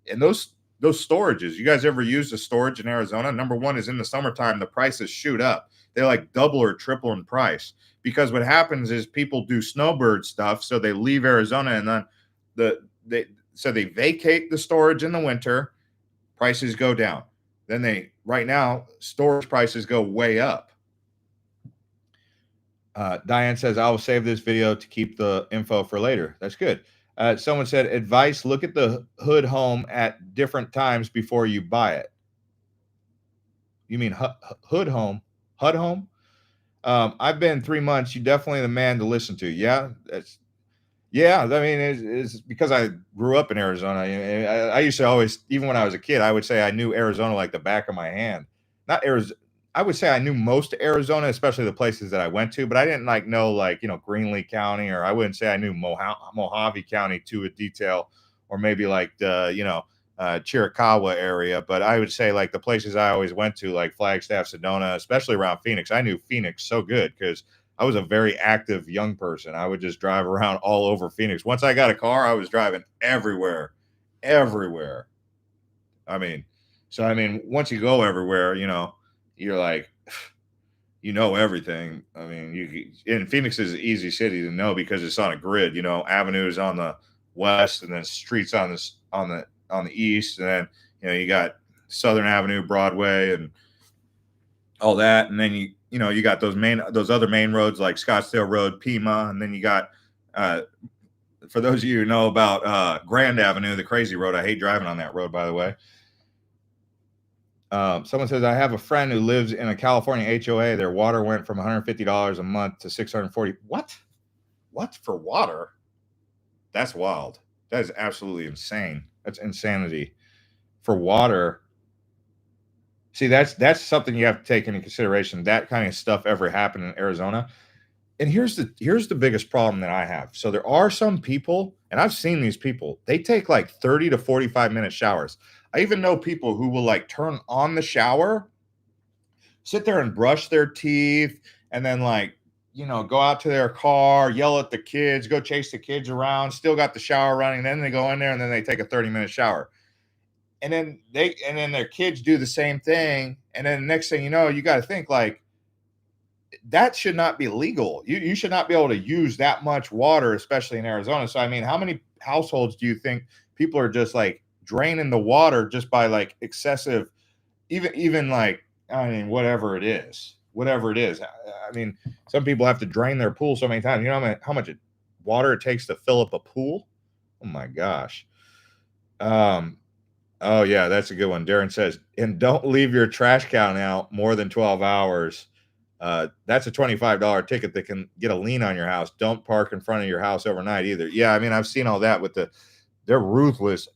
and those storages, you guys ever use a storage in Arizona? Number one is in the summertime, the prices shoot up. They're like double or triple in price, because what happens is people do snowbird stuff. So they leave Arizona, and then they vacate the storage in the winter, prices go down. Then right now, storage prices go way up. Diane says, I will save this video to keep the info for later. That's good. Someone said, advice, look at the hood home at different times before you buy it. You mean hood home? HUD home? I've been 3 months. You're definitely the man to listen to. Yeah. I mean, it's because I grew up in Arizona. I used to always, even when I was a kid, I would say I knew Arizona like the back of my hand. not Arizona. I would say I knew most of Arizona, especially the places that I went to, but I didn't like know like, Greenlee County, or I wouldn't say I knew Mojave County to a detail, or maybe like the, Chiricahua area. But I would say like the places I always went to, like Flagstaff, Sedona, especially around Phoenix. I knew Phoenix so good because I was a very active young person. I would just drive around all over Phoenix. Once I got a car, I was driving everywhere, everywhere. I mean, once you go everywhere, you're like, everything. I mean, and Phoenix is an easy city to know because it's on a grid. Avenues on the west, and then streets on the east, and then you got Southern Avenue, Broadway, and all that, and then you got those other main roads like Scottsdale Road, Pima, and then you got for those of you who know about Grand Avenue, the crazy road. I hate driving on that road, by the way. Someone says, I have a friend who lives in a California HOA. Their water went from $150 a month to $640. What for water? That's wild. That is absolutely insane. That's insanity for water. See, that's something you have to take into consideration. That kind of stuff ever happened in Arizona. And here's the biggest problem that I have. So there are some people, and I've seen these people, they take like 30 to 45-minute showers. I even know people who will like turn on the shower, sit there and brush their teeth, and then like, go out to their car, yell at the kids, go chase the kids around, still got the shower running. Then they go in there and then they take a 30-minute shower. And then their kids do the same thing. And then the next thing you know, you got to think like, that should not be legal. You should not be able to use that much water, especially in Arizona. So, I mean, how many households do you think people are just like draining the water just by like excessive, even like, I mean, whatever it is. I mean, some people have to drain their pool so many times. You know how much water it takes to fill up a pool? Oh my gosh. Oh yeah, that's a good one. Darren says, and don't leave your trash can out more than 12 hours. That's a $25 ticket that can get a lien on your house. Don't park in front of your house overnight either. Yeah, I mean, I've seen all that they're ruthless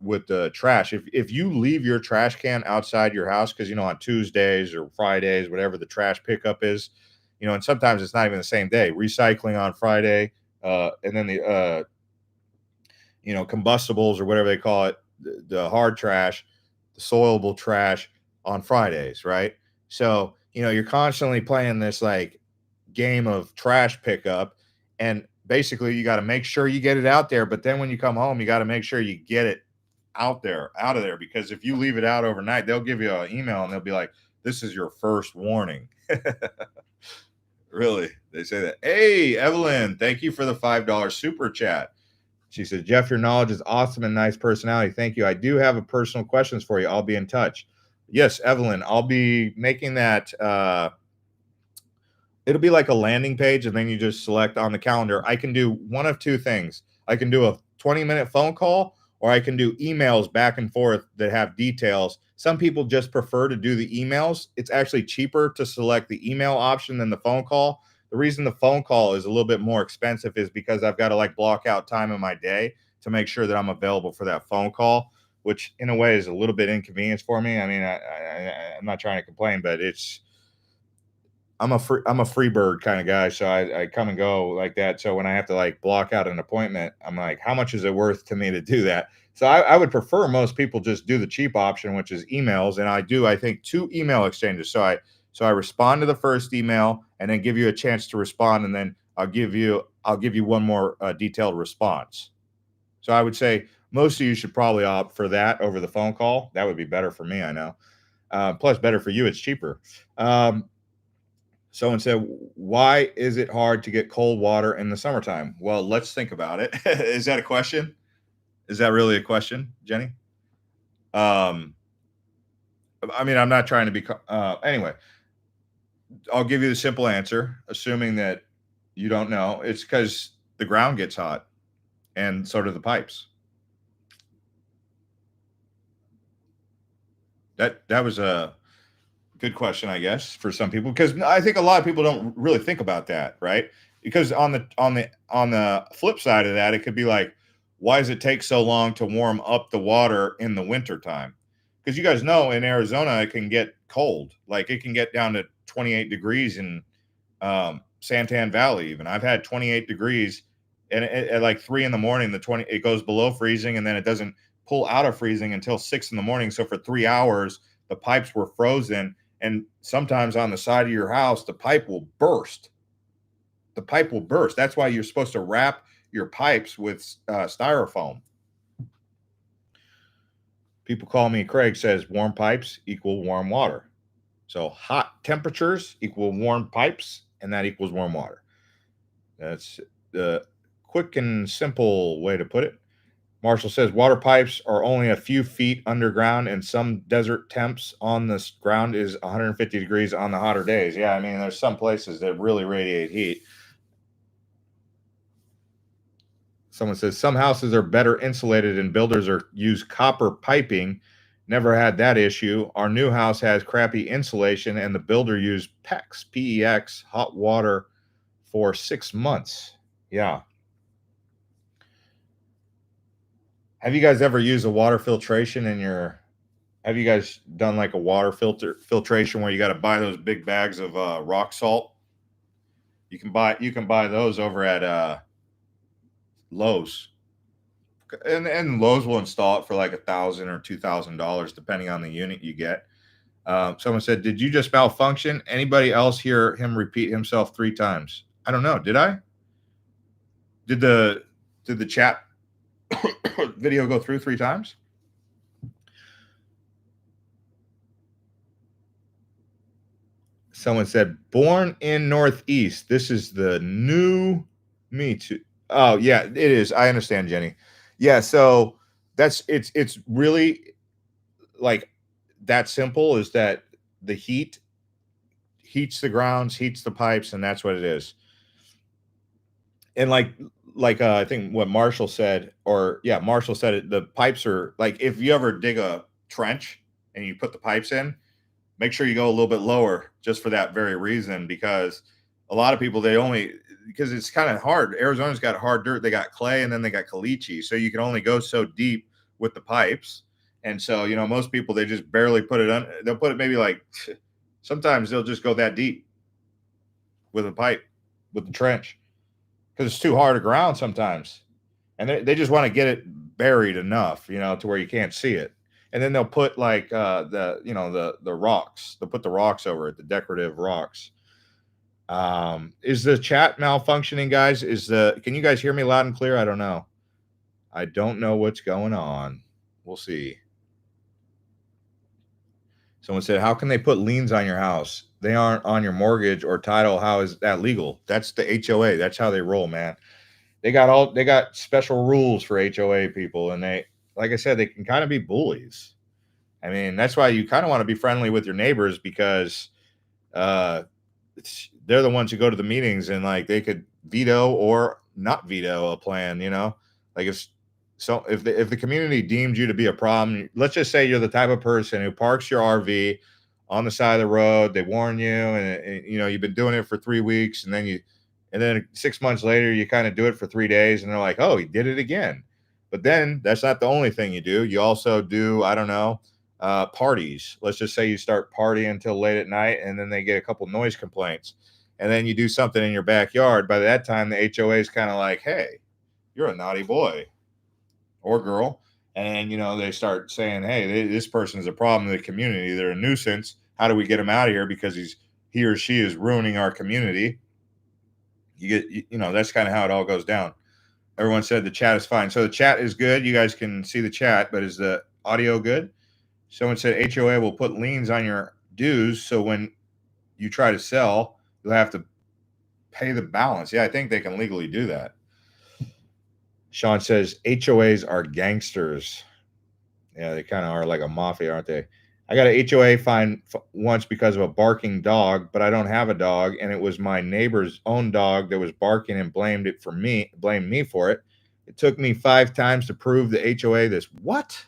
with the trash. If you leave your trash can outside your house, because on Tuesdays or Fridays, whatever the trash pickup is, and sometimes it's not even the same day. Recycling on Friday, and then the combustibles or whatever they call it, the hard trash, the soilable trash on Fridays, right? So you're constantly playing this like game of trash pickup, and basically you got to make sure you get it out there. But then when you come home, you got to make sure you get it out of there, because if you leave it out overnight, they'll give you an email and they'll be like, this is your first warning. Really? They say that. Hey, Evelyn, thank you for the $5 super chat. She says, Jeff, your knowledge is awesome and nice personality. Thank you. I do have a personal questions for you. I'll be in touch. Yes, Evelyn, I'll be making that. It'll be like a landing page, and then you just select on the calendar. I can do one of two things. I can do a 20-minute phone call, or I can do emails back and forth that have details. Some people just prefer to do the emails. It's actually cheaper to select the email option than the phone call. The reason the phone call is a little bit more expensive is because I've got to like block out time in my day to make sure that I'm available for that phone call, which in a way is a little bit inconvenience for me. I mean, I'm not trying to complain, but I'm a free bird kind of guy. So I come and go like that. So when I have to like block out an appointment, I'm like, how much is it worth to me to do that? So I would prefer most people just do the cheap option, which is emails. And I think 2 email exchanges. So I respond to the first email and then give you a chance to respond. And then I'll give you one more detailed response. So I would say most of you should probably opt for that over the phone call. That would be better for me. I know. Plus better for you. It's cheaper. Someone said, why is it hard to get cold water in the summertime? Well, let's think about it. Is that a question? Is that really a question, Jenny? I mean, I'm not trying to be, anyway, I'll give you the simple answer, assuming that you don't know. It's because the ground gets hot, and so do the pipes. That was a good question, I guess, for some people, because I think a lot of people don't really think about that, right? Because on the flip side of that, it could be like, why does it take so long to warm up the water in the wintertime? because you guys know in Arizona it can get cold. Like it can get down to 28 degrees in Santan Valley. Even I've had 28 degrees, and at like 3 in the morning, it goes below freezing, and then it doesn't pull out of freezing until 6 in the morning. So for 3 hours, the pipes were frozen, and sometimes on the side of your house, the pipe will burst. The pipe will burst. That's why you're supposed to wrap your pipes with styrofoam. People call me, Craig says, warm pipes equal warm water. So hot temperatures equal warm pipes, and that equals warm water. That's the quick and simple way to put it. Marshall says water pipes are only a few feet underground, and some desert temps on this ground is 150 degrees on the hotter days. Yeah, I mean, there's some places that really radiate heat. Someone says some houses are better insulated and builders use copper piping. Never had that issue. Our new house has crappy insulation, and the builder used PEX, hot water, for 6 months. Yeah. Have you guys ever used a water filtration in your? Have you guys done like a water filtration where you got to buy those big bags of rock salt? You can buy those over at Lowe's, and Lowe's will install it for like $1,000 or $2,000 depending on the unit you get. Someone said, "Did you just malfunction? Anybody else hear him repeat himself 3 times?" I don't know. Did I? Did the chat video go through 3 times? Someone said, "Born in Northeast. This is the new me too." Oh yeah, it is. I understand, Jenny. Yeah, so it's really like that simple. Is that the heat heats the grounds, heats the pipes, and that's what it is. And like I think what Marshall said, or yeah, Marshall said it. The pipes are like, if you ever dig a trench and you put the pipes in, make sure you go a little bit lower just for that very reason, because a lot of people, because it's kind of hard. Arizona's got hard dirt. They got clay, and then they got caliche. So you can only go so deep with the pipes. And so, most people, they just barely put it on. They'll put it maybe like, sometimes they'll just go that deep with a pipe, with the trench, because it's too hard to ground sometimes. And they just want to get it buried enough, to where you can't see it. And then they'll put like the rocks. They'll put the rocks over it, the decorative rocks. Is the chat malfunctioning, guys? Can you guys hear me loud and clear? I don't know. I don't know what's going on. We'll see. Someone said, "How can they put liens on your house? They aren't on your mortgage or title. How is that legal?" That's the HOA. That's how they roll, man. They got special rules for HOA people, and like I said, they can kind of be bullies. I mean, that's why you kind of want to be friendly with your neighbors, because they're the ones who go to the meetings, and like they could veto or not veto a plan. Like if the community deemed you to be a problem, let's just say you're the type of person who parks your RV on the side of the road. They warn you, and you've been doing it for 3 weeks, and then 6 months later, you kind of do it for 3 days, and they're like, "Oh, he did it again." But then that's not the only thing you do. You also do, I don't know, parties. Let's just say you start partying until late at night, and then they get a couple noise complaints. And then you do something in your backyard. By that time, the HOA is kind of like, "Hey, you're a naughty boy or girl." And, they start saying, "Hey, this person is a problem in the community. They're a nuisance. How do we get him out of here? Because he or she is ruining our community." That's kind of how it all goes down. Everyone said the chat is fine. So the chat is good. You guys can see the chat, but is the audio good? Someone said HOA will put liens on your dues, so when you try to sell, you'll have to pay the balance. Yeah, I think they can legally do that. Sean says HOAs are gangsters. Yeah, they kind of are, like a mafia, aren't they? I got a HOA fine once because of a barking dog, but I don't have a dog, and it was my neighbor's own dog that was barking and blamed me for it. It took me 5 times to prove the HOA this. What?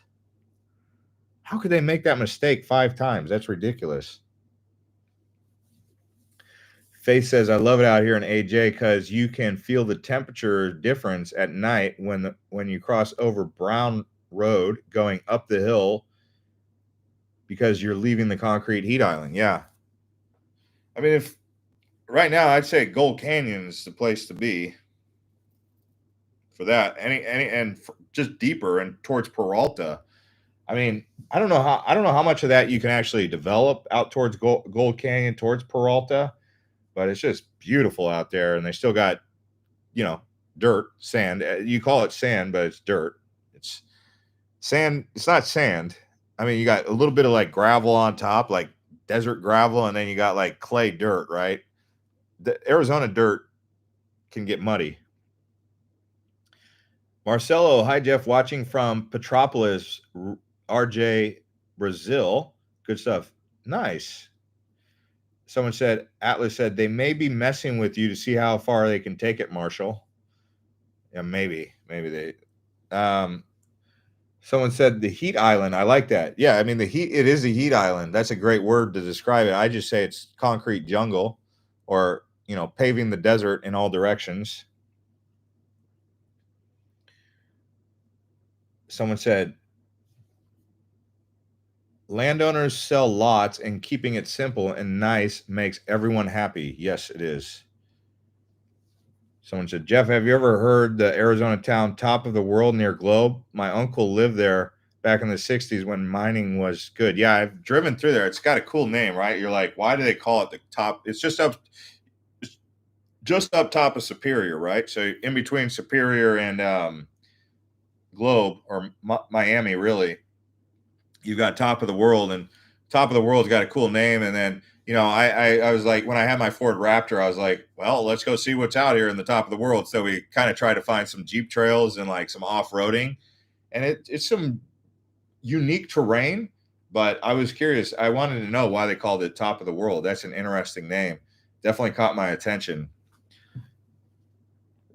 How could they make that mistake 5 times? That's ridiculous. Faith says, "I love it out here in AJ because you can feel the temperature difference at night when you cross over Brown Road going up the hill. because you're leaving the concrete heat island. Yeah. I mean, if right now I'd say Gold Canyon is the place to be for that. Just deeper and towards Peralta. I mean, I don't know how much of that you can actually develop out towards Gold Canyon, towards Peralta, but it's just beautiful out there, and they still got, dirt, sand. You call it sand, but it's dirt. It's sand. It's not sand. I mean, you got a little bit of like gravel on top, like desert gravel, and then you got like clay dirt, right? The Arizona dirt can get muddy. Marcelo, hi Jeff, watching from Petropolis, RJ, Brazil. Good stuff. Nice. Someone said, Atlas said, they may be messing with you to see how far they can take it, Marshall. Yeah, maybe they. Someone said the heat island. I like that. Yeah, I mean, it is a heat island. That's a great word to describe it. I just say it's concrete jungle, or, paving the desert in all directions. Someone said, landowners sell lots, and keeping it simple and nice makes everyone happy. Yes, it is. Someone said, Jeff, have you ever heard the Arizona town Top of the World near Globe? My uncle lived there back in the 60s when mining was good. Yeah, I've driven through there. It's got a cool name, right? You're like, why do they call it the top? It's just up top of Superior, right? So in between Superior and Globe, or Miami, really, you've got Top of the World, and Top of the World's got a cool name. And then, I was like, when I had my Ford Raptor, I was like, well, let's go see what's out here in the Top of the World. So we kind of tried to find some Jeep trails and like some off-roading, and it's some unique terrain, but I was curious. I wanted to know why they called it Top of the World. That's an interesting name. Definitely caught my attention.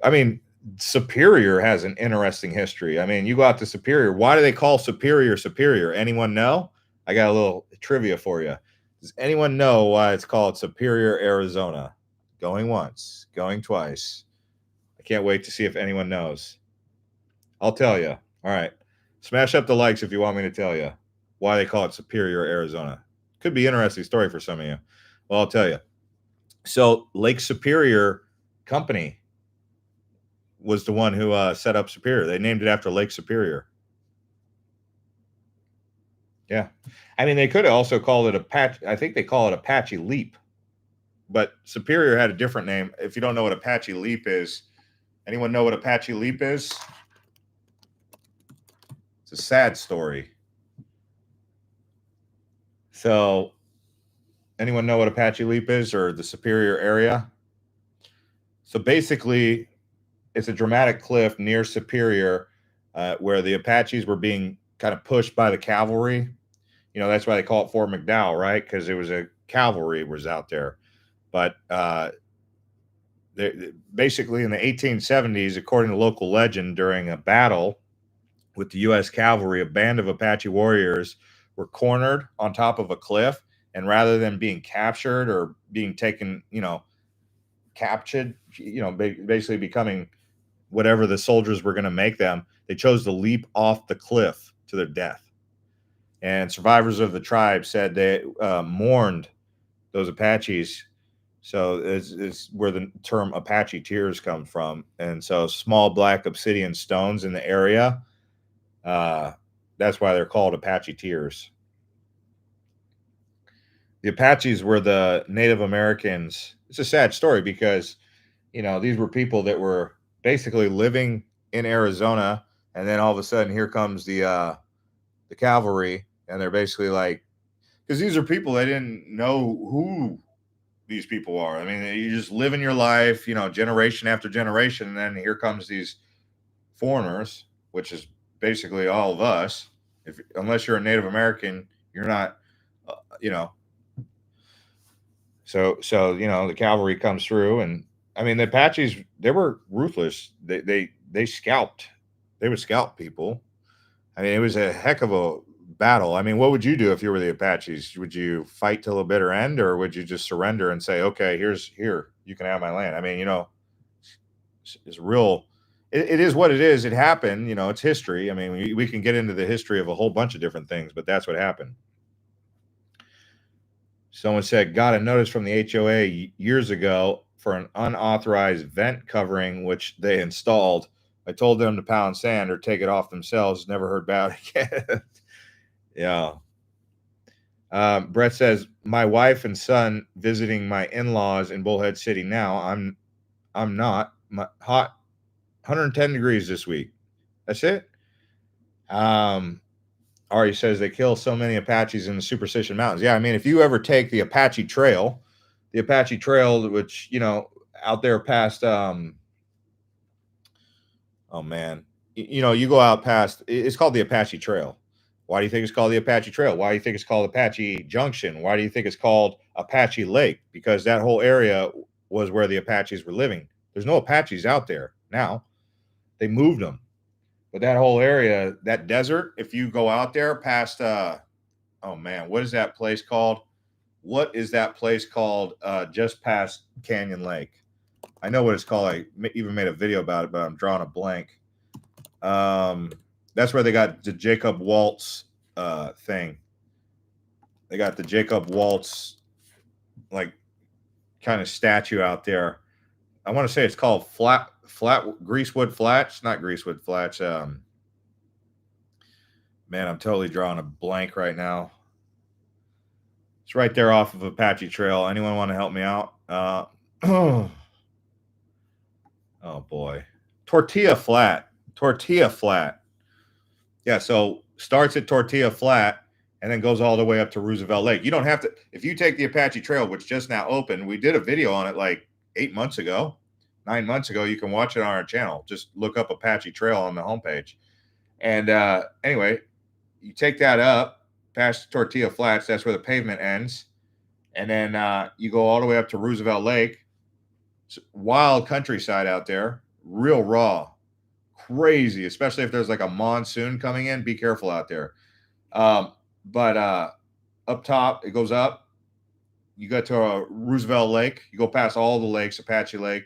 I mean, Superior has an interesting history. I mean, you go out to Superior. Why do they call Superior Superior? Anyone know? I got a little trivia for you. Does anyone know why it's called Superior, Arizona? Going once, going twice. I can't wait to see if anyone knows. I'll tell you. All right. Smash up the likes if you want me to tell you why they call it Superior, Arizona. Could be an interesting story for some of you. Well, I'll tell you. So Lake Superior Company was the one who set up Superior. They named it after Lake Superior. Yeah. I mean, they could have also called it Apache. I think they call it Apache Leap, but Superior had a different name. If you don't know what Apache Leap is, anyone know what Apache Leap is? It's a sad story. So anyone know what Apache Leap is, or the Superior area? So basically, it's a dramatic cliff near Superior where the Apaches were being kind of pushed by the cavalry. That's why they call it Fort McDowell, right? Because it was a cavalry was out there. But basically in the 1870s, according to local legend, during a battle with the U.S. cavalry, a band of Apache warriors were cornered on top of a cliff. And rather than being captured or being taken, captured, basically becoming whatever the soldiers were going to make them, they chose to leap off the cliff to their death. And survivors of the tribe said they mourned those Apaches. So it's where the term Apache tears come from. And so small black obsidian stones in the area, that's why they're called Apache tears. The Apaches were the Native Americans. It's a sad story because, these were people that were basically living in Arizona, and then all of a sudden here comes the cavalry, and they're basically like, because these are people, they didn't know who these people are. I mean, you just live in your life, generation after generation, and then here comes these foreigners, which is basically all of us. Unless you're a Native American, you're not, So the cavalry comes through, and I mean the Apaches, they were ruthless. They scalped. They would scalp people. I mean, it was a heck of a battle. I mean, what would you do if you were the Apaches? Would you fight till the bitter end, or would you just surrender and say, okay, here, you can have my land? I mean, it's real. It is what it is. It happened. It's history. I mean, we can get into the history of a whole bunch of different things, but that's what happened. Someone said, got a notice from the HOA years ago for an unauthorized vent covering, which they installed. I told them to pound sand or take it off themselves. Never heard back again. Yeah. Brett says, my wife and son visiting my in-laws in Bullhead City now. I'm not. Hot 110 degrees this week. That's it. Ari says they kill so many Apaches in the Superstition Mountains. Yeah, I mean, if you ever take the Apache Trail, which, you know, out there past, oh man, you know, you go out past, it's called the Apache Trail. Why do you think it's called the Apache Trail? Why do you think it's called Apache Junction? Why do you think it's called Apache Lake? Because that whole area was where the Apaches were living. There's no Apaches out there now. They moved them. But that whole area, that desert, if you go out there past, oh man, what is that place called? What is that place called just past Canyon Lake? I know what it's called. I even made a video about it, but I'm drawing a blank. That's where they got the Jacob Waltz thing. They got the Jacob Waltz, like, kind of statue out there. I want to say it's called Flat Greasewood Flats, not Greasewood Flats. Man, I'm totally drawing a blank right now. It's right there off of Apache Trail. Anyone want to help me out? Oh boy, Tortilla Flat. Yeah, so starts at Tortilla Flat and then goes all the way up to Roosevelt Lake. You don't have to, if you take the Apache Trail, which just now opened, we did a video on it like 9 months ago. You can watch it on our channel. Just look up Apache Trail on the homepage. And anyway, you take that up past Tortilla Flats. That's where the pavement ends. And then you go all the way up to Roosevelt Lake. It's wild countryside out there. Real raw. Crazy, especially if there's like a monsoon coming in. Be careful out there. But up top, it goes up. You go to Roosevelt Lake. You go past all the lakes, Apache Lake.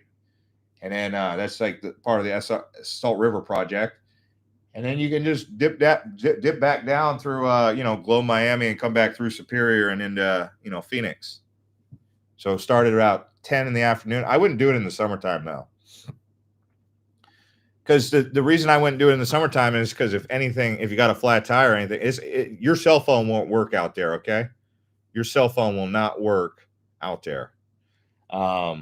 And then that's like the part of the Salt River project. And then you can just dip back down through, Globe, Miami, and come back through Superior and into, Phoenix. So started about 10 in the afternoon. I wouldn't do it in the summertime now. Because the reason I wouldn't do it in the summertime is because if you got a flat tire or anything, your cell phone won't work out there, okay? Your cell phone will not work out there. I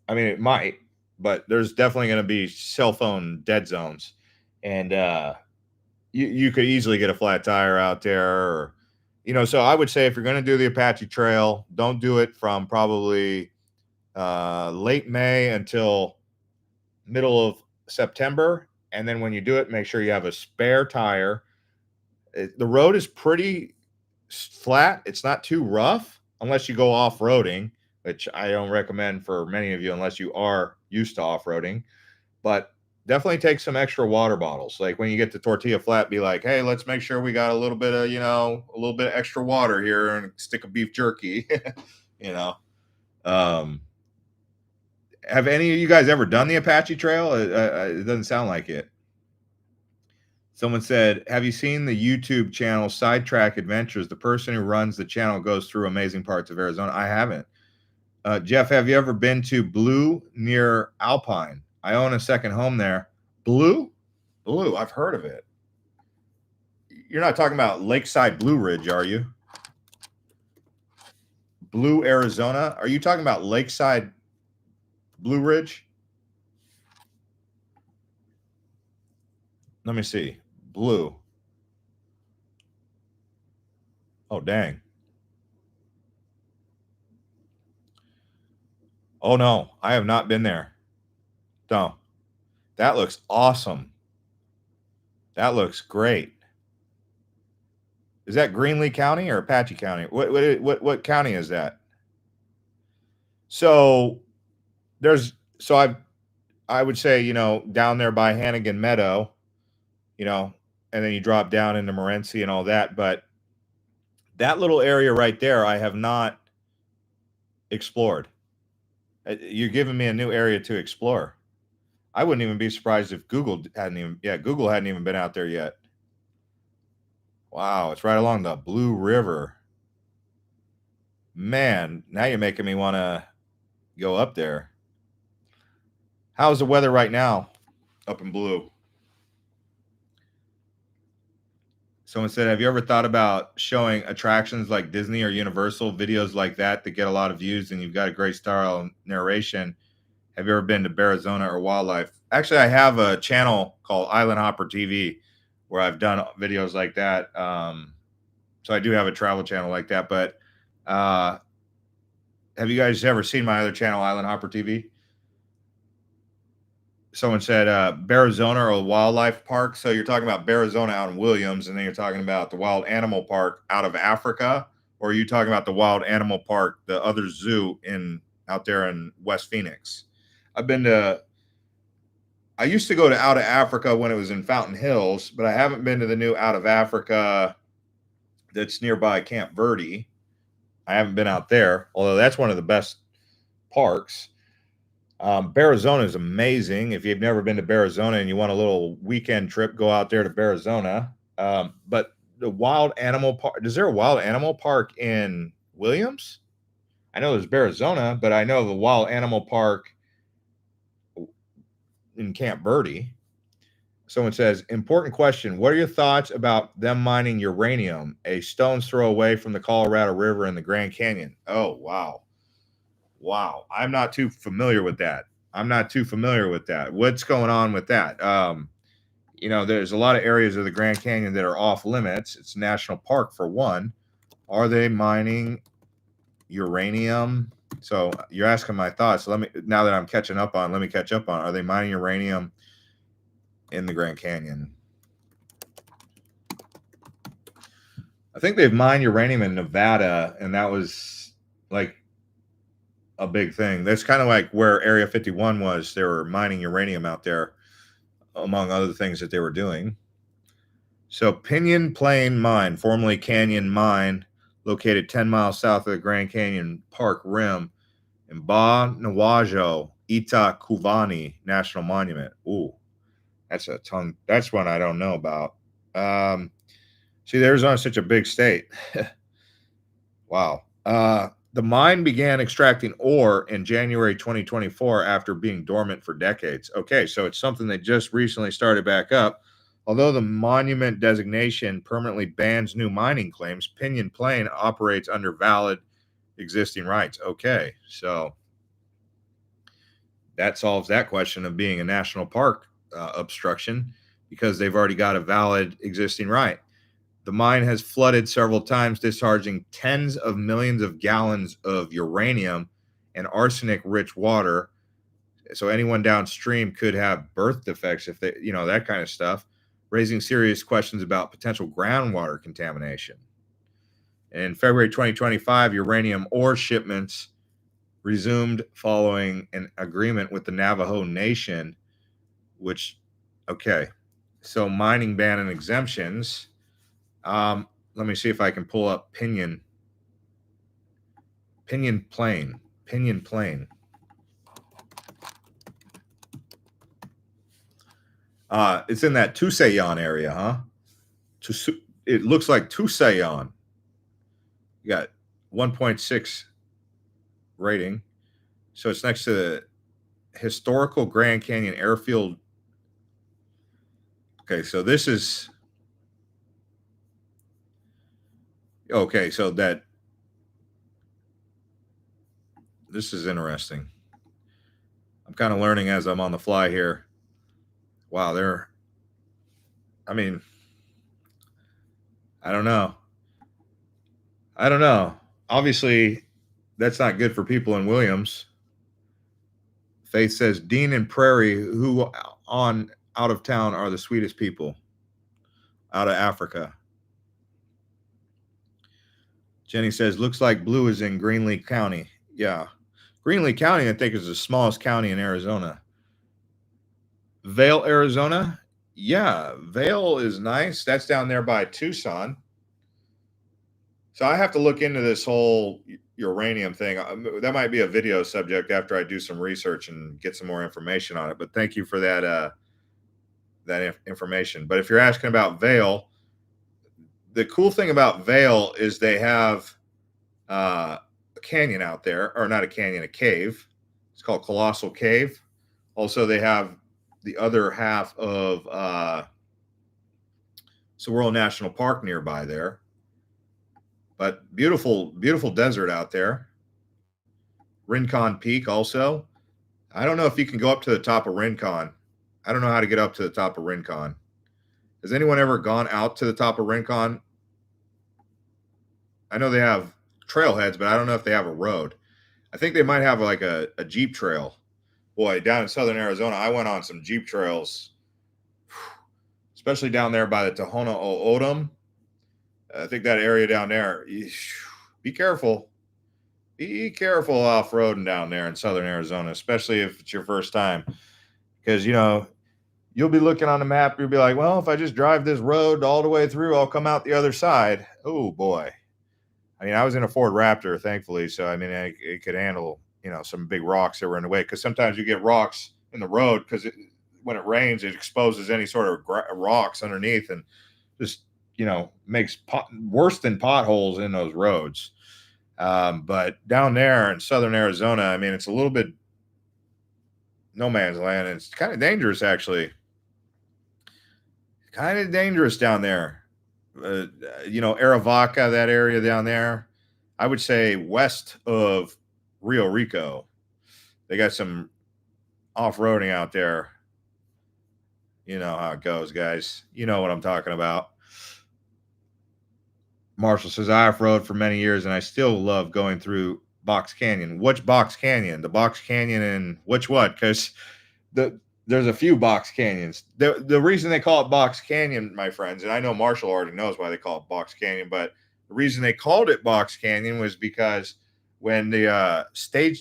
mean, it might, but there's definitely going to be cell phone dead zones. And you could easily get a flat tire out there. Or, so I would say if you're going to do the Apache Trail, don't do it from probably late May until middle of September. And then when you do it, make sure you have a spare tire. The road is pretty flat. It's not too rough unless you go off-roading, which I don't recommend for many of you unless you are used to off-roading. But definitely take some extra water bottles. Like when you get to Tortilla Flat, be like, hey, let's make sure we got a little bit of extra water here and a stick of beef jerky. Have any of you guys ever done the Apache Trail? It doesn't sound like it. Someone said, have you seen the YouTube channel Sidetrack Adventures? The person who runs the channel goes through amazing parts of Arizona. I haven't. Jeff, have you ever been to Blue near Alpine? I own a second home there. Blue? I've heard of it. You're not talking about Lakeside Blue Ridge, are you? Blue, Arizona? Are you talking about Lakeside Blue Ridge? Let me see. Blue. Oh, dang. Oh, no. I have not been there. No. That looks awesome. That looks great. Is that Greenlee County or Apache County? What county is that? So I would say, down there by Hannigan Meadow, and then you drop down into Morenci and all that. But that little area right there, I have not explored. You're giving me a new area to explore. I wouldn't even be surprised if Google hadn't even been out there yet. Wow, it's right along the Blue River. Man, now you're making me want to go up there. How's the weather right now up in Blue? Someone said, have you ever thought about showing attractions like Disney or Universal, videos like that get a lot of views and you've got a great style narration? Have you ever been to Arizona or wildlife? Actually, I have a channel called Island Hopper TV where I've done videos like that. So I do have a travel channel like that. But have you guys ever seen my other channel, Island Hopper TV? Someone said Arizona or wildlife park. So you're talking about Arizona out in Williams, and then you're talking about the wild animal park out of Africa, or are you talking about the wild animal park, the other zoo out there in West Phoenix? I used to go to Out of Africa when it was in Fountain Hills, but I haven't been to the new Out of Africa that's nearby Camp Verde. I haven't been out there, although that's one of the best parks. Arizona is amazing. If you've never been to Arizona and you want a little weekend trip, go out there to Arizona. But the wild animal park, is there a wild animal park in Williams? I know there's Arizona, but I know the wild animal park in Camp Verde. Someone says, important question. What are your thoughts about them mining uranium a stone's throw away from the Colorado River and the Grand Canyon? Oh, wow. Wow. I'm not too familiar with that. What's going on with that? There's a lot of areas of the Grand Canyon that are off limits. It's a national park for one. Are they mining uranium? So you're asking my thoughts. Now that I'm catching up on, let me catch up on. Are they mining uranium in the Grand Canyon? I think they've mined uranium in Nevada, and that was like a big thing. That's kind of like where Area 51 was. They were mining uranium out there, among other things that they were doing. So Pinyon Plain Mine, formerly Canyon Mine, located 10 miles south of the Grand Canyon Park Rim in Ba Nawajo Ita Kuvani National Monument. Ooh, that's one I don't know about. See, Arizona's such a big state. Wow. The mine began extracting ore in January 2024 after being dormant for decades. Okay, so it's something that just recently started back up. Although the monument designation permanently bans new mining claims, Pinyon Plain operates under valid existing rights. Okay, so that solves that question of being a national park obstruction because they've already got a valid existing right. The mine has flooded several times, discharging tens of millions of gallons of uranium and arsenic-rich water. So anyone downstream could have birth defects if they, that kind of stuff, raising serious questions about potential groundwater contamination. And in February 2025, uranium ore shipments resumed following an agreement with the Navajo Nation, so mining ban and exemptions. Let me see if I can pull up Pinyon Plain. It's in that Tucson area, huh? It looks like Tucson. You got 1.6 rating. So it's next to the historical Grand Canyon Airfield. Okay, so this is this is interesting. I'm kind of learning as I'm on the fly here. Wow, I don't know. Obviously, that's not good for people in Williams. Faith says Dean and Prairie, who on out of town are the sweetest people out of Africa. Jenny says, looks like Blue is in Greenlee County. Yeah. Greenlee County, I think, is the smallest county in Arizona. Vail, Arizona. Yeah, Vail is nice. That's down there by Tucson. So I have to look into this whole uranium thing. That might be a video subject after I do some research and get some more information on it. But thank you for that information. But if you're asking about Vail, the cool thing about Vail is they have canyon out there, or not a canyon, a cave. It's called Colossal Cave. Also, they have the other half of Saguaro National Park nearby there. But beautiful, beautiful desert out there. Rincon Peak also. I don't know if you can go up to the top of Rincon. I don't know how to get up to the top of Rincon. Has anyone ever gone out to the top of Rincon? I know they have trailheads, but I don't know if they have a road. I think they might have like a Jeep trail. Boy, down in southern Arizona, I went on some Jeep trails, especially down there by the Tohono O'odham. I think that area down there, be careful. Be careful off-roading down there in southern Arizona, especially if it's your first time. Because, you'll be looking on the map, you'll be like, well, if I just drive this road all the way through, I'll come out the other side. Oh, boy. I mean, I was in a Ford Raptor, thankfully, so, I mean, it could handle, some big rocks that were in the way. Because sometimes you get rocks in the road because when it rains, it exposes any sort of rocks underneath and just, makes worse than potholes in those roads. But down there in southern Arizona, I mean, it's a little bit no man's land. And it's kind of dangerous, actually. Kind of dangerous down there. Arivaca, that area down there. I would say west of Rio Rico. They got some off-roading out there. You know how it goes, guys. You know what I'm talking about. Marshall says, I off-road for many years, and I still love going through Box Canyon. Which Box Canyon? The Box Canyon and which what? Because there's a few Box Canyons. The reason they call it Box Canyon, my friends, and I know Marshall already knows why they call it Box Canyon, but the reason they called it Box Canyon was because when the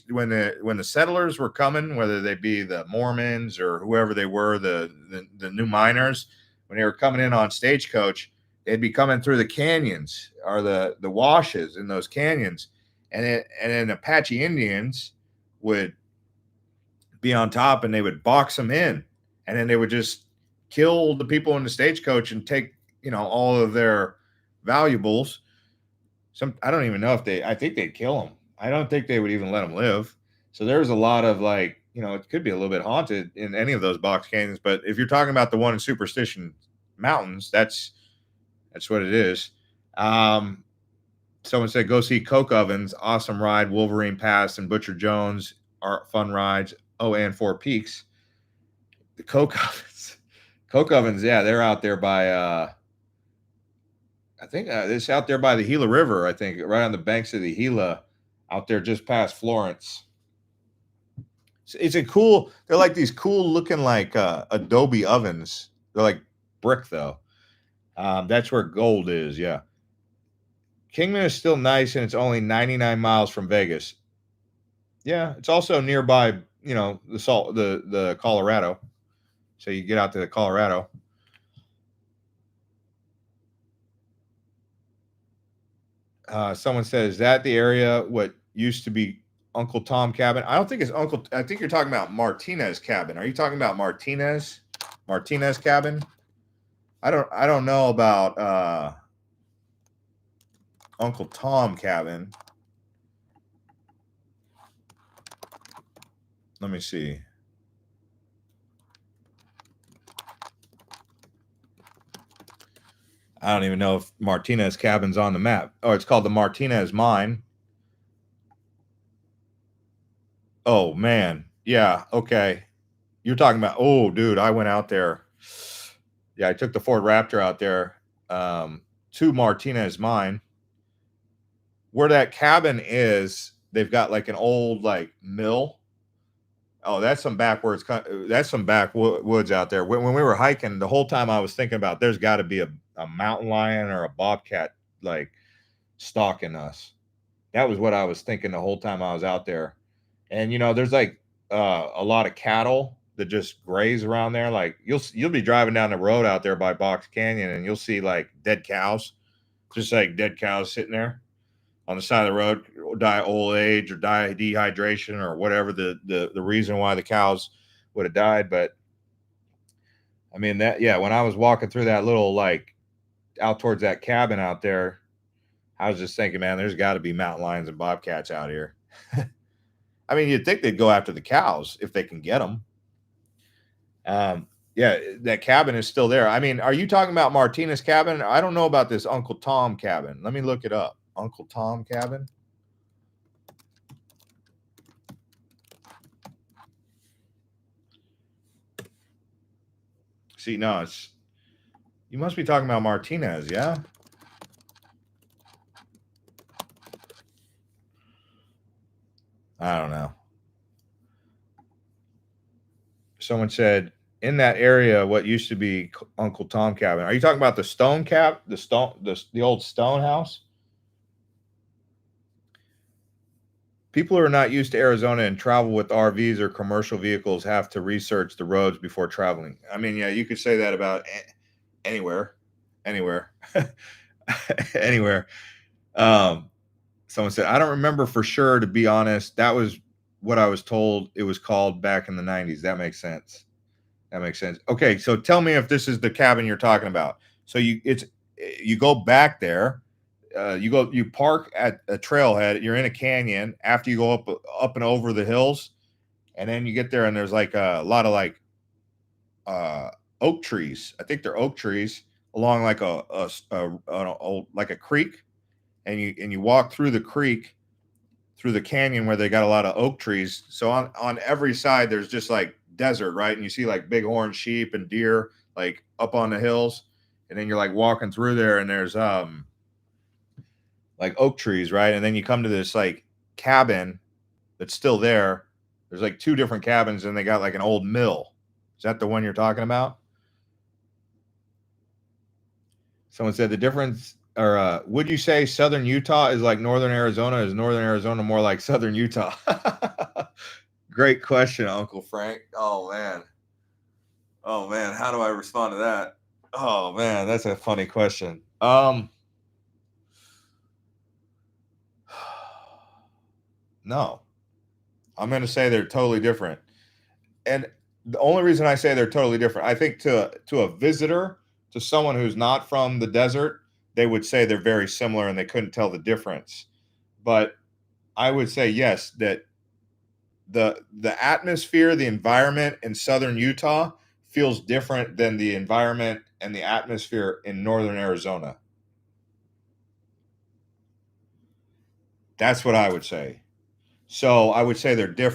when the settlers were coming, whether they be the Mormons or whoever they were, the new miners, when they were coming in on stagecoach, they'd be coming through the canyons or the washes in those canyons, and then Apache Indians would be on top and they would box them in, and then they would just kill the people in the stagecoach and take all of their valuables. I don't even know if I think they'd kill them. I don't think they would even let them live. So there's a lot of it could be a little bit haunted in any of those box canyons. But if you're talking about the one in Superstition Mountains, that's what it is. Someone said, go see Coke Ovens, awesome ride, Wolverine Pass and Butcher Jones are fun rides. Oh, and Four Peaks. The Coke Ovens, yeah, they're out there by I think it's out there by the Gila River, I think, right on the banks of the Gila, out there just past Florence. It's they're like these cool looking adobe ovens. They're like brick though. That's where gold is, yeah. Kingman is still nice and it's only 99 miles from Vegas. Yeah, it's also nearby, the Colorado. So you get out to the Colorado. Someone says, is that the area what used to be Uncle Tom cabin? I don't think it's Uncle. I think you're talking about Martinez cabin. Are you talking about Martinez cabin? I don't know about Uncle Tom cabin. Let me see. I don't even know if Martinez cabin's on the map. Oh, it's called the Martinez Mine. Oh, man. Yeah, okay. You're talking about, oh, dude, I went out there. Yeah, I took the Ford Raptor out there to Martinez Mine. Where that cabin is, they've got like an old mill. Oh, that's some backwoods. That's some backwoods out there. When we were hiking, the whole time I was thinking about there's got to be a mountain lion or a bobcat stalking us. That was what I was thinking the whole time I was out there. And there's a lot of cattle that just graze around there. Like you'll be driving down the road out there by Box Canyon and you'll see dead cows, just dead cows sitting there on the side of the road, die old age or die dehydration or whatever the reason why the cows would have died. But I mean when I was walking through that little out towards that cabin out there, I was just thinking, man, there's got to be mountain lions and bobcats out here. I mean, you'd think they'd go after the cows if they can get them. Yeah, that cabin is still there. I mean, are you talking about Martinez cabin? I don't know about this Uncle Tom cabin. Let me look it up. Uncle Tom cabin. See, no, it's, you must be talking about Martinez, yeah? I don't know. Someone said in that area, what used to be Uncle Tom cabin. Are you talking about the stone cap, the old stone house? People who are not used to Arizona and travel with RVs or commercial vehicles have to research the roads before traveling. I mean, yeah, you could say that about anywhere, anywhere, anywhere. Someone said, I don't remember for sure, to be honest. That was what I was told it was called back in the 90s. That makes sense. That makes sense. Okay, so tell me if this is the cabin you're talking about. So you go back there, you park at a trailhead. You're in a canyon after you go up and over the hills, and then you get there and there's like a lot of like oak trees. I think they're oak trees along like like a creek, and you walk through the creek through the canyon where they got a lot of oak trees. So on every side there's just like desert, right? And you see like bighorn sheep and deer like up on the hills, and then you're like walking through there and there's like oak trees, right? And then you come to this like cabin that's still there. There's like two different cabins and they got like an old mill. Is that the one you're talking about? Someone said the difference, or would you say Southern Utah is like Northern Arizona? Is Northern Arizona more like Southern Utah? Great question, Uncle Frank. Oh man. Oh man, how do I respond to that? Oh man, that's a funny question. No. I'm going to say they're totally different. And the only reason I say they're totally different, I think to a visitor, to someone who's not from the desert, they would say they're very similar and they couldn't tell the difference. But I would say yes, that the atmosphere, the environment in southern Utah feels different than the environment and the atmosphere in northern Arizona. That's what I would say. So I would say they're different.